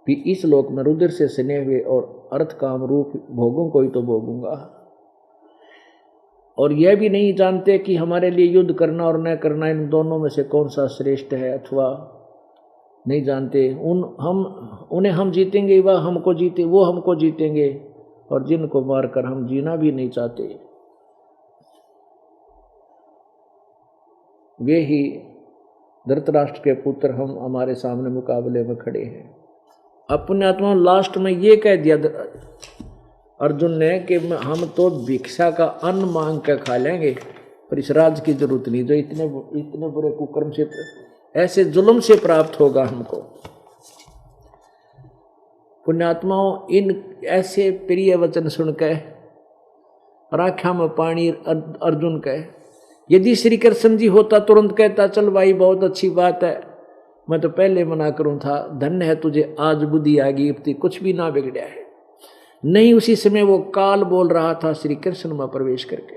भी इस लोक में रुधिर से सने हुए और अर्थ काम रूप भोगों को ही तो भोगूंगा। और यह भी नहीं जानते कि हमारे लिए युद्ध करना और न करना इन दोनों में से कौन सा श्रेष्ठ है, अथवा नहीं जानते उन्हें हम जीतेंगे, वह हमको जीते, वो हमको जीतेंगे, और जिनको मारकर हम जीना भी नहीं चाहते वे ही धृतराष्ट्र के पुत्र हम हमारे सामने मुकाबले में खड़े हैं। अपने आत्मा लास्ट में ये कह दिया अर्जुन ने कि हम तो भिक्षा का अन्न मांग कर खा लेंगे, पर इस राज की जरूरत नहीं जो इतने बुरे कुकर्म से, ऐसे जुल्म से प्राप्त होगा हमको। पुण्यात्माओं, इन ऐसे प्रिय वचन सुनकर आँखों में पानी अर्जुन कहे, यदि श्री कृष्ण जी होता तुरंत कहता चल भाई बहुत अच्छी बात है, मैं तो पहले मना करूं था, धन्य है तुझे आज बुद्धि आ गई, इतनी कुछ भी ना बिगड़ा है। नहीं, उसी समय वो काल बोल रहा था श्री कृष्ण में प्रवेश करके,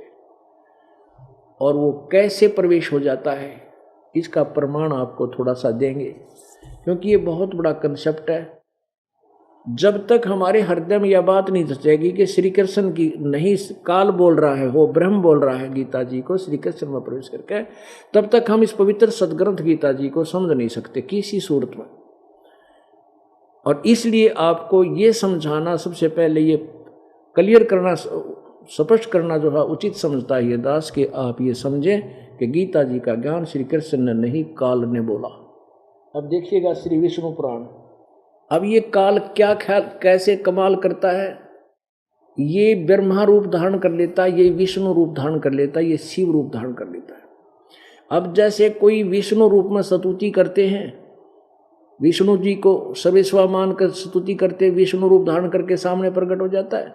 और वो कैसे प्रवेश हो जाता है इसका प्रमाण आपको थोड़ा सा देंगे, क्योंकि ये बहुत बड़ा कंसेप्ट है। जब तक हमारे हृदय में यह बात नहीं धसेगी कि श्री कृष्ण की नहीं काल बोल रहा है, वो ब्रह्म बोल रहा है गीता जी को श्री कृष्ण में प्रवेश करके, तब तक हम इस पवित्र सदग्रंथ गीता जी को समझ नहीं सकते किसी सूरत में। और इसलिए आपको ये समझाना, सबसे पहले ये क्लियर करना, स्पष्ट करना जो है उचित समझता है ये दास, कि आप ये समझें कि गीता जी का ज्ञान श्री कृष्ण ने नहीं, काल ने बोला। अब देखिएगा श्री विष्णु पुराण। अब ये काल क्या कैसे कमाल करता है, ये ब्रह्मा रूप धारण कर लेता है, ये विष्णु रूप धारण कर लेता है, ये शिव रूप धारण कर लेता है। अब जैसे कोई विष्णु रूप में स्तुति करते हैं, विष्णु जी को सर्वेश्वर मान कर स्तुति करते, विष्णु रूप धारण करके सामने प्रकट हो जाता है,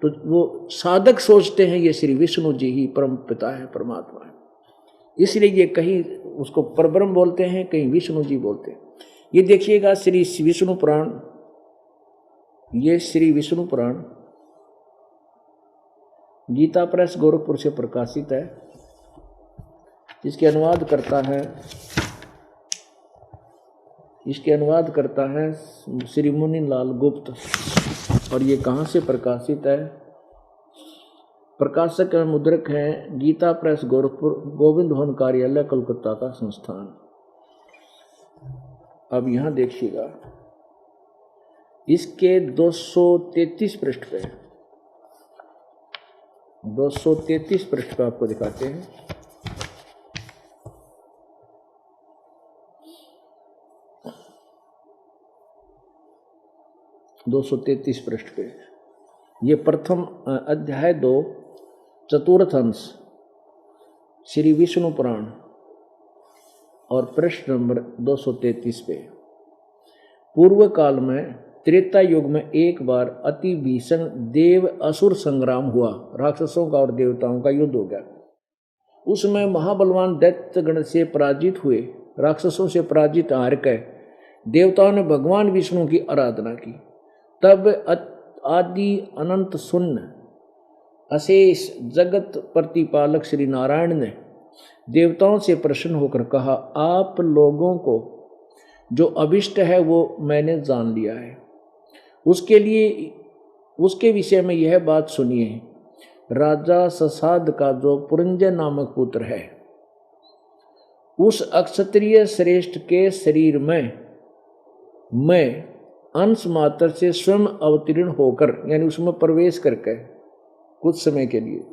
तो वो साधक सोचते हैं ये श्री विष्णु जी ही परम पिता है, परमात्मा है। इसलिए ये कहीं उसको परब्रह्म बोलते हैं, कहीं विष्णु जी बोलते हैं। ये देखिएगा श्री विष्णु पुराण, ये श्री विष्णु पुराण गीता प्रेस गोरखपुर से प्रकाशित है। इसके अनुवाद करता है श्री मुनिलाल गुप्त। और ये कहाँ से प्रकाशित है? प्रकाशक एवं मुद्रक हैं गीता प्रेस गोरखपुर, गोविंद भवन कार्यालय, कोलकाता का संस्थान। अब यहाँ देखिएगा इसके 233 पृष्ठ पे, 233 पृष्ठ पे आपको दिखाते हैं। पृष्ठ पे ये प्रथम अध्याय 2 चतुर्थ अंश श्री विष्णु पुराण और पृष्ठ नंबर 233 पे। पूर्व काल में त्रेता युग में एक बार अति भीषण देव असुर संग्राम हुआ, राक्षसों का और देवताओं का युद्ध हो गया। उसमें महाबलवान दैत्यगण से पराजित हुए, राक्षसों से पराजित हार कर देवताओं ने भगवान विष्णु की आराधना की। तब आदि अनंत शून्य अशेष जगत प्रतिपालक श्री नारायण ने देवताओं से प्रसन्न होकर कहा, आप लोगों को जो अभिष्ट है वो मैंने जान लिया है। उसके विषय में यह बात सुनिए। राजा ससाद का जो पुरंजय नामक पुत्र है, उस अक्षत्रिय श्रेष्ठ के शरीर में मैं अंश मात्र से स्वयं अवतीर्ण होकर, यानी उसमें प्रवेश करके कुछ समय के लिए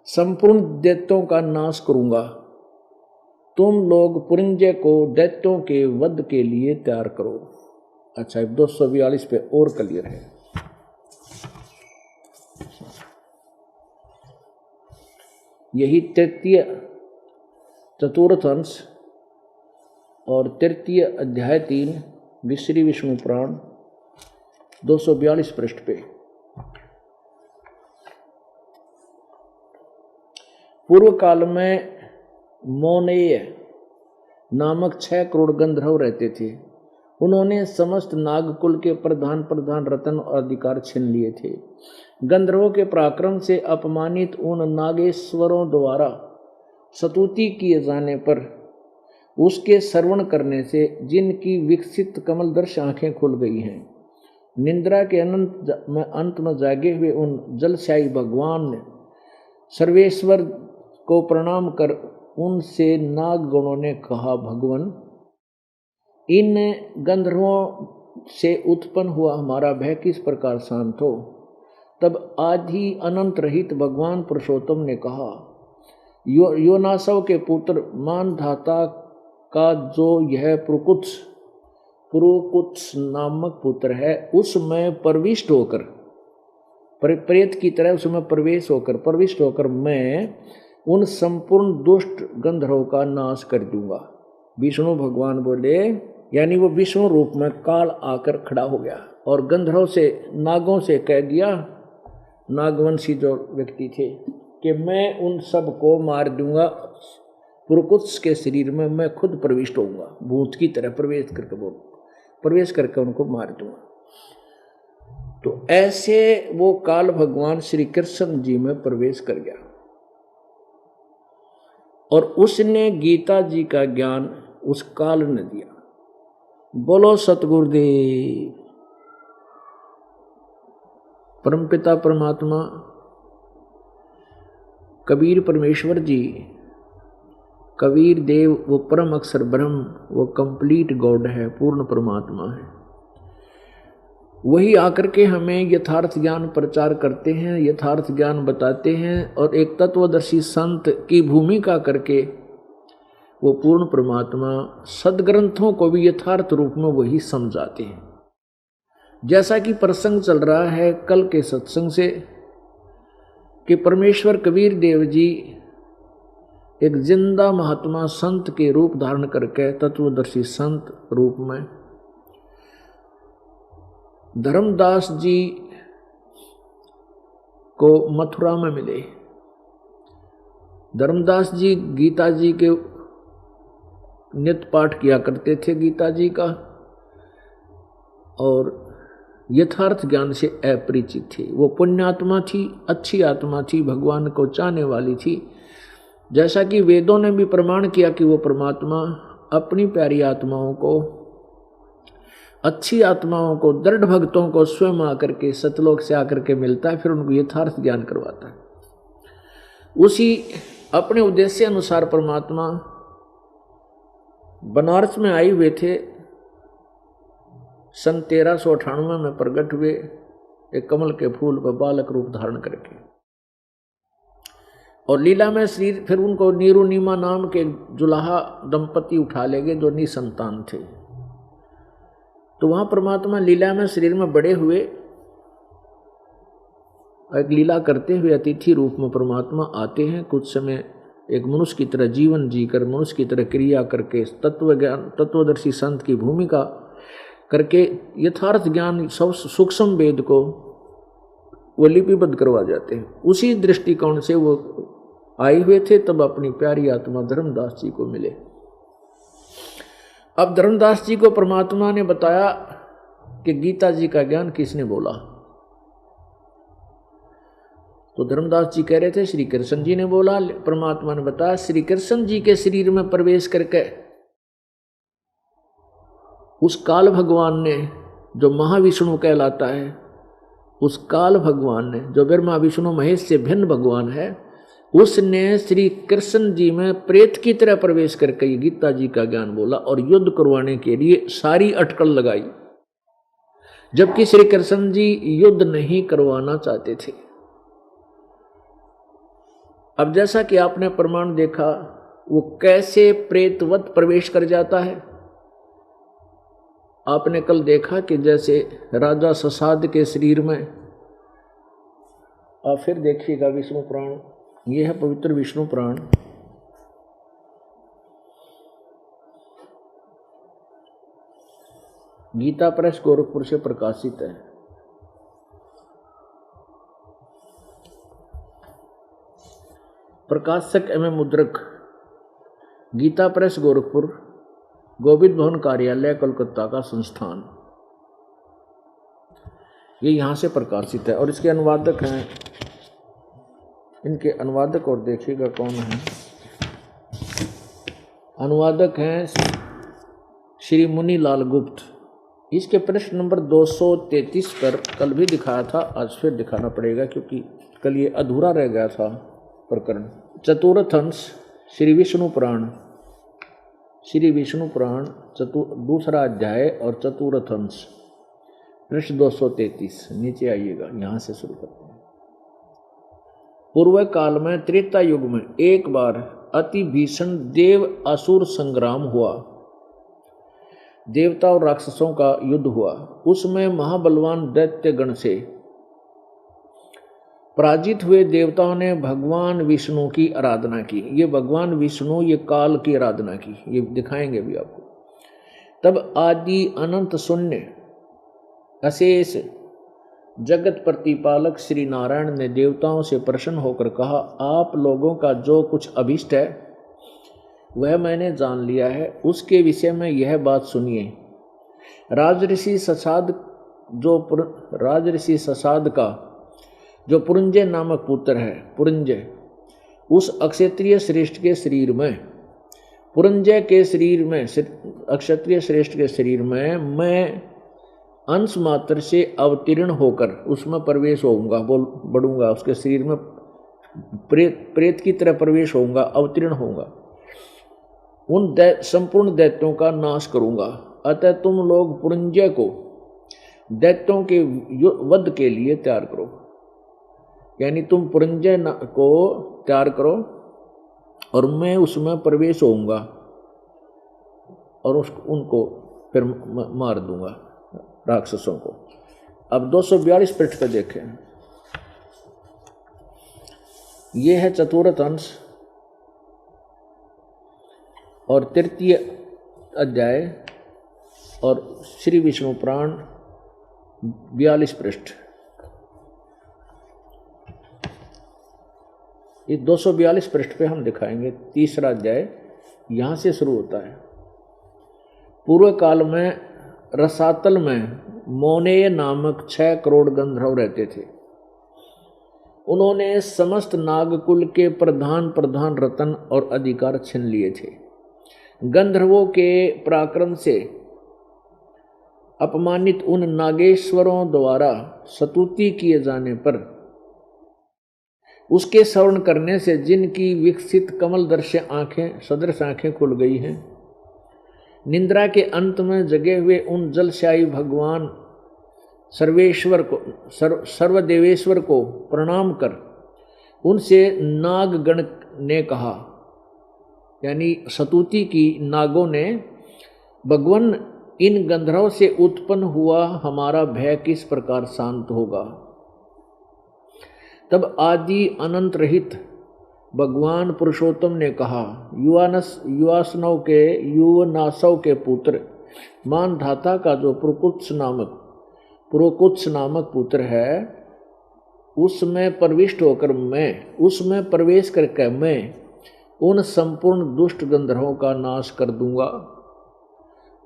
संपूर्ण दैत्यों का नाश करूंगा। तुम लोग पुरंजय को दैत्यों के वध के लिए तैयार करो। अच्छा, 242 पे और क्लियर है। यही तृतीय चतुर्थ अंश और तृतीय अध्याय 3 श्री विष्णु पुराण 242 पृष्ठ पे। पूर्व काल में मोनेय नामक 6 करोड़ गंधर्व रहते थे। उन्होंने समस्त नागकुल के प्रधान रत्न और अधिकार छीन लिए थे। गंधर्वों के पराक्रम से अपमानित उन नागेश्वरों द्वारा स्तुति किए जाने पर उसके श्रवण करने से जिनकी विकसित कमलदर्श आंखें खुल गई हैं, निंद्रा के अंत में जागे हुए उन जलशाही भगवान ने सर्वेश्वर को प्रणाम कर उनसे नागगणों ने कहा, भगवान, इन गंधर्वों से उत्पन्न हुआ हमारा भय किस प्रकार शांत हो। तब आदि अनंत रहित भगवान पुरुषोत्तम ने कहा, योनासव के पुत्र मानधाता का जो यह पुरुकुत्स नामक पुत्र है, उसमें प्रविष्ट होकर, प्रेत की तरह उसमें प्रविष्ट होकर मैं उन संपूर्ण दुष्ट गंधर्वों का नाश कर दूंगा। विष्णु भगवान बोले, यानी वो विष्णु रूप में काल आकर खड़ा हो गया और गंधर्वों से, नागों से कह दिया, नागवंशी जो व्यक्ति थे, कि मैं उन सब को मार दूंगा। पुरुकुत्स के शरीर में मैं खुद प्रविष्ट होऊंगा, भूत की तरह प्रवेश करके उनको मार दूंगा। तो ऐसे वो काल भगवान श्री कृष्ण जी में प्रवेश कर गया और उसने गीता जी का ज्ञान उस काल ने दिया। बोलो सतगुरुदेव। परमपिता परमात्मा कबीर परमेश्वर जी, कबीर देव वो परम अक्षर ब्रह्म, वो कंप्लीट गॉड है, पूर्ण परमात्मा है। वही आकर के हमें यथार्थ ज्ञान प्रचार करते हैं, यथार्थ ज्ञान बताते हैं और एक तत्वदर्शी संत की भूमिका करके वो पूर्ण परमात्मा सदग्रंथों को भी यथार्थ रूप में वही समझाते हैं। जैसा कि प्रसंग चल रहा है कल के सत्संग से कि परमेश्वर कबीर देव जी एक जिंदा महात्मा संत के रूप धारण करके तत्वदर्शी संत रूप में धर्मदास जी को मथुरा में मिले। धर्मदास जी गीता जी के नित्य पाठ किया करते थे गीता जी का और यथार्थ ज्ञान से अपरिचित थे। वो पुण्यात्मा थी, अच्छी आत्मा थी, भगवान को चाहने वाली थी। जैसा कि वेदों ने भी प्रमाण किया कि वो परमात्मा अपनी प्यारी आत्माओं को, अच्छी आत्माओं को, दृढ़ भक्तों को स्वयं आकर के सतलोक से आकर के मिलता है, फिर उनको यथार्थ ज्ञान करवाता है। उसी अपने उद्देश्य अनुसार परमात्मा बनारस में आए हुए थे। सन 1398 में प्रकट हुए, एक कमल के फूल पर बालक रूप धारण करके, और लीला में श्री फिर उनको नीरू नीमा नाम के जुलाहा दंपति उठा ले गए जो निसंतान थे। तो वहां परमात्मा लीला में शरीर में बड़े हुए, एक लीला करते हुए अतिथि रूप में परमात्मा आते हैं। कुछ समय एक मनुष्य की तरह जीवन जीकर, मनुष्य की तरह क्रिया करके, तत्वदर्शी संत की भूमिका करके यथार्थ ज्ञान सूक्ष्म वेद को वो लिपिबद्ध करवा जाते हैं। उसी दृष्टिकोण से वो आए हुए थे, तब अपनी प्यारी आत्मा धर्मदास जी को मिले। अब धर्मदास जी को परमात्मा ने बताया कि गीता जी का ज्ञान किसने बोला। तो धर्मदास जी कह रहे थे श्री कृष्ण जी ने बोला। परमात्मा ने बताया श्री कृष्ण जी के शरीर में प्रवेश करके उस काल भगवान ने, जो महाविष्णु कहलाता है, उस काल भगवान ने, जो ब्रह्मा विष्णु महेश से भिन्न भगवान है, उसने श्री कृष्ण जी में प्रेत की तरह प्रवेश करके ये गीता जी का ज्ञान बोला और युद्ध करवाने के लिए सारी अटकल लगाई, जबकि श्री कृष्ण जी युद्ध नहीं करवाना चाहते थे। अब जैसा कि आपने प्रमाण देखा, वो कैसे प्रेतवत प्रवेश कर जाता है। आपने कल देखा कि जैसे राजा ससाद के शरीर में, और फिर देखिएगा विष्णु पुराण, ये है पवित्र विष्णु पुराण, गीता प्रेस गोरखपुर से प्रकाशित है। प्रकाशक एवं मुद्रक गीता प्रेस गोरखपुर, गोविंद भवन कार्यालय कोलकाता का संस्थान, ये यहाँ से प्रकाशित है। और इसके अनुवादक हैं, इनके अनुवादक और देखिएगा कौन है। अनुवादक हैं श्री मुनि लाल गुप्त। इसके प्रश्न नंबर 233 पर कल भी दिखाया था, आज फिर दिखाना पड़ेगा क्योंकि कल ये अधूरा रह गया था प्रकरण। चतुर्थ अंश श्री विष्णु पुराण, श्री विष्णु पुराण दूसरा अध्याय और चतुर्थ अंश, पृष्ठ 233। नीचे आइएगा, यहाँ से शुरू करते हैं। पूर्व काल में त्रेता युग में एक बार अति भीषण देव असुर संग्राम हुआ। देवता और राक्षसों का युद्ध हुआ। उसमें महाबलवान दैत्य गण से पराजित हुए देवताओं ने भगवान विष्णु की आराधना की। ये भगवान विष्णु, ये काल की आराधना की, ये दिखाएंगे भी आपको। तब आदि अनंत शून्य अशेष जगत प्रतिपालक श्री नारायण ने देवताओं से प्रसन्न होकर कहा, आप लोगों का जो कुछ अभिष्ट है वह मैंने जान लिया है, उसके विषय में यह बात सुनिए। राजऋषि ससाद का जो पुरंजय नामक पुत्र है, पुरंजय उस अक्षत्रिय श्रेष्ठ के शरीर में, पुरंजय के शरीर में, अक्षत्रिय श्रेष्ठ के शरीर में मैं अंश मात्र से अवतीर्ण होकर उसमें प्रवेश होऊंगा, बढ़ूंगा, उसके शरीर में प्रेत की तरह प्रवेश होऊंगा, अवतीर्ण होऊंगा, उन संपूर्ण दैत्यों का नाश करूंगा। अतः तुम लोग पुरंजय को दैत्यों के वध के लिए तैयार करो। यानी तुम पुरंजय को तैयार करो और मैं उसमें प्रवेश होऊंगा और उनको फिर मार दूंगा, राक्षसों को। अब 242 पृष्ठ पे देखें, ये है चतुर्थ अंश और तृतीय अध्याय और श्री विष्णु पुराण 42 पृष्ठ। ये 242 पृष्ठ पे हम दिखाएंगे। तीसरा अध्याय यहाँ से शुरू होता है। पूर्व काल में रसातल में मोनेय नामक 6 करोड़ गंधर्व रहते थे। उन्होंने समस्त नागकुल के प्रधान रतन और अधिकार छीन लिए थे। गंधर्वों के पराक्रम से अपमानित उन नागेश्वरों द्वारा स्तुति किए जाने पर उसके श्रवण करने से जिनकी विकसित कमल सदृश आंखें खुल गई हैं, निंद्रा के अंत में जगे हुए उन जलशाही भगवान सर्वदेवेश्वर को प्रणाम कर उनसे नागगण ने कहा, यानी स्तुति की नागों ने, भगवान इन गंधर्व से उत्पन्न हुआ हमारा भय किस प्रकार शांत होगा। तब आदि अनंत रहित भगवान पुरुषोत्तम ने कहा, युवनासव के पुत्र मानधाता का जो पुरुकुत्स नामक पुत्र है, उसमें प्रविष्ट होकर मैं, उसमें प्रवेश करके मैं उन संपूर्ण दुष्ट गंधर्वों का नाश कर दूंगा।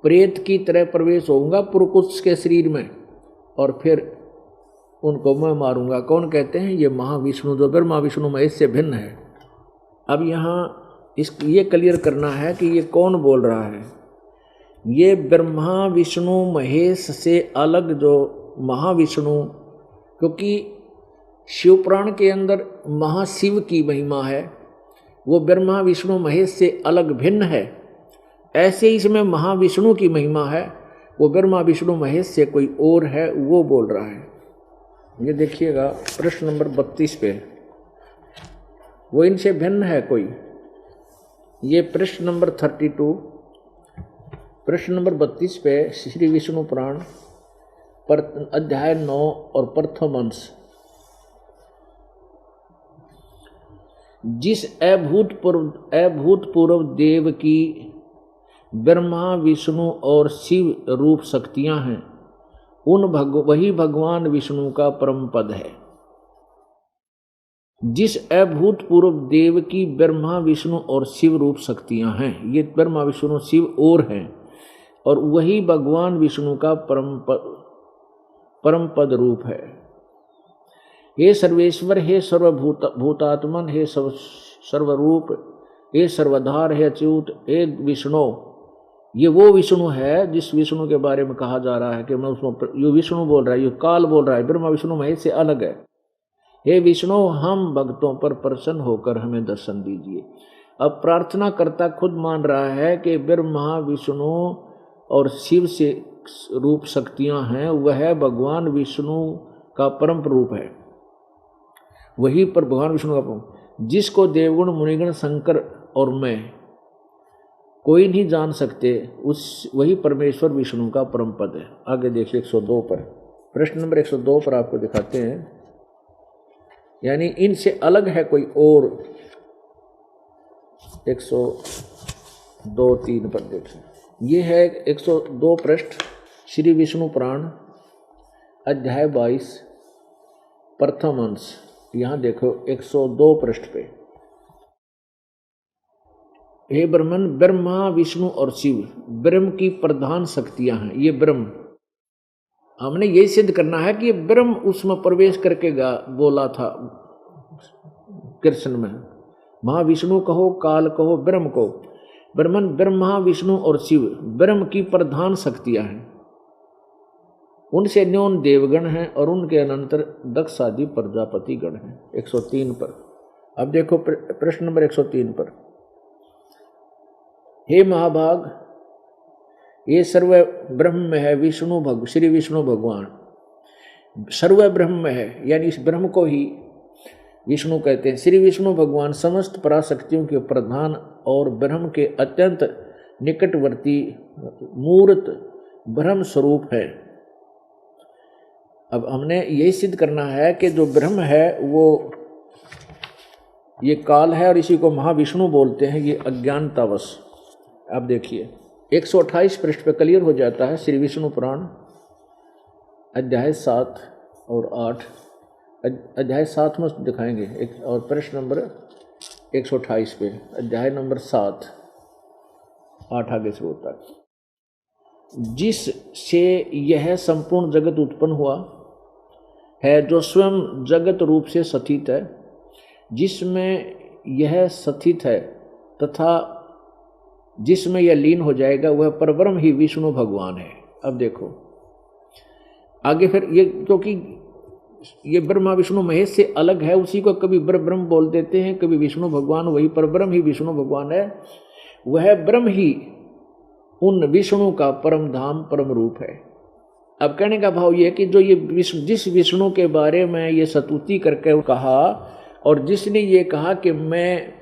प्रेत की तरह प्रवेश होऊंगा पुरकुत्स के शरीर में और फिर उनको मैं मारूंगा। कौन कहते हैं? ये महाविष्णु, जो ब्रह्मा विष्णु महेश से भिन्न है। अब यहाँ ये क्लियर करना है कि ये कौन बोल रहा है। ये ब्रह्मा विष्णु महेश से अलग जो महाविष्णु, क्योंकि शिवपुराण के अंदर महाशिव की महिमा है, वो ब्रह्मा विष्णु महेश से अलग भिन्न है। ऐसे ही इसमें महाविष्णु की महिमा है, वो ब्रह्मा विष्णु महेश से कोई और है, वो बोल रहा है। ये देखिएगा प्रश्न नंबर 32 पे, वो इनसे भिन्न है कोई। ये प्रश्न नंबर 32, प्रश्न नंबर 32 पे श्री विष्णु पुराण अध्याय 9 और प्रथम अंश। जिस अभूतपूर्व देव की ब्रह्मा विष्णु और शिव रूप शक्तियां हैं, वही भगवान विष्णु का परम पद है। जिस अभूतपूर्व देव की ब्रह्मा विष्णु और शिव रूप शक्तियां हैं, ये ब्रह्मा विष्णु शिव और हैं, और वही भगवान विष्णु का परम पद रूप है। हे सर्वेश्वर, हे सर्वभूतात्मन, हे सर्वरूप, हे सर्वधार, हे अच्युत, हे विष्णु। ये वो विष्णु है जिस विष्णु के बारे में कहा जा रहा है कि मैं उसमें, ये विष्णु बोल रहा है, ये काल बोल रहा है, ब्रह्मा विष्णु महेश से अलग है। हे विष्णु, हम भक्तों पर प्रसन्न होकर हमें दर्शन दीजिए। अब प्रार्थना करता खुद मान रहा है कि ब्रह्मा विष्णु और शिव से रूप शक्तियां हैं, वह भगवान विष्णु का परम रूप है। वही पर भगवान विष्णु का, जिसको देवगुण मुनिगण शंकर और मैं कोई नहीं जान सकते, उस वही परमेश्वर विष्णु का परम पद है। आगे देखिए 102 पर, प्रश्न नंबर 102 पर आपको दिखाते हैं, यानी इनसे अलग है कोई और। 102-3 पर देखें, ये है 102 पृष्ठ श्री विष्णु पुराण अध्याय 22 प्रथम अंश। यहाँ देखो 102 पृष्ठ पे, हे ब्रह्मन, ब्रह्मा विष्णु और शिव ब्रह्म की प्रधान शक्तियां हैं। ये ब्रह्म, हमने यही सिद्ध करना है कि ये ब्रह्म उसमें प्रवेश करके बोला था कृष्ण में। महाविष्णु कहो, काल कहो, ब्रह्म को, ब्रह्मन ब्रह्मा विष्णु और शिव ब्रह्म की प्रधान शक्तियां हैं। उनसे न्यून देवगण हैं और उनके अनंतर दक्ष आदि प्रजापति गण हैं। 103 पर अब देखो प्रश्न नंबर 103 पर, हे महाभाग, ये सर्व ब्रह्म है, विष्णु श्री विष्णु भगवान सर्व ब्रह्म है, यानी इस ब्रह्म को ही विष्णु कहते हैं। श्री विष्णु भगवान समस्त पराशक्तियों के प्रधान और ब्रह्म के अत्यंत निकटवर्ती मूर्त ब्रह्म स्वरूप है। अब हमने यही सिद्ध करना है कि जो ब्रह्म है वो ये काल है और इसी को महाविष्णु बोलते हैं, ये अज्ञानतावश। अब देखिए 128 पृष्ठ पे क्लियर हो जाता है श्री विष्णु पुराण अध्याय 7 और 8। अध्याय 7 में दिखाएंगे और प्रश्न नंबर 128 पे अध्याय नंबर 7 8 आगे से होता है। जिससे यह संपूर्ण जगत उत्पन्न हुआ है, जो स्वयं जगत रूप से स्थित है, जिसमें यह स्थित है तथा जिसमें यह लीन हो जाएगा, वह परब्रह्म ही विष्णु भगवान है। अब देखो आगे फिर ये, क्योंकि ये ब्रह्मा विष्णु महेश से अलग है, उसी को कभी ब्रह्म बोल देते हैं, कभी विष्णु भगवान, वही परब्रह्म ही विष्णु भगवान है। वह ब्रह्म ही उन विष्णु का परम धाम परम रूप है। अब कहने का भाव ये कि जो ये जिस विष्णु के बारे में ये स्तुति करके कहा और जिसने ये कहा कि मैं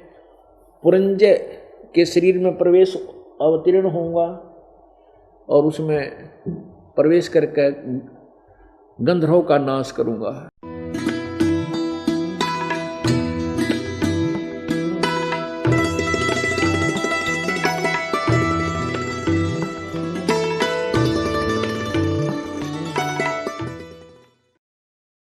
पुरंजय के शरीर में प्रवेश अवतीर्ण होऊंगा और उसमें प्रवेश करके गंधर्वों का नाश करूंगा।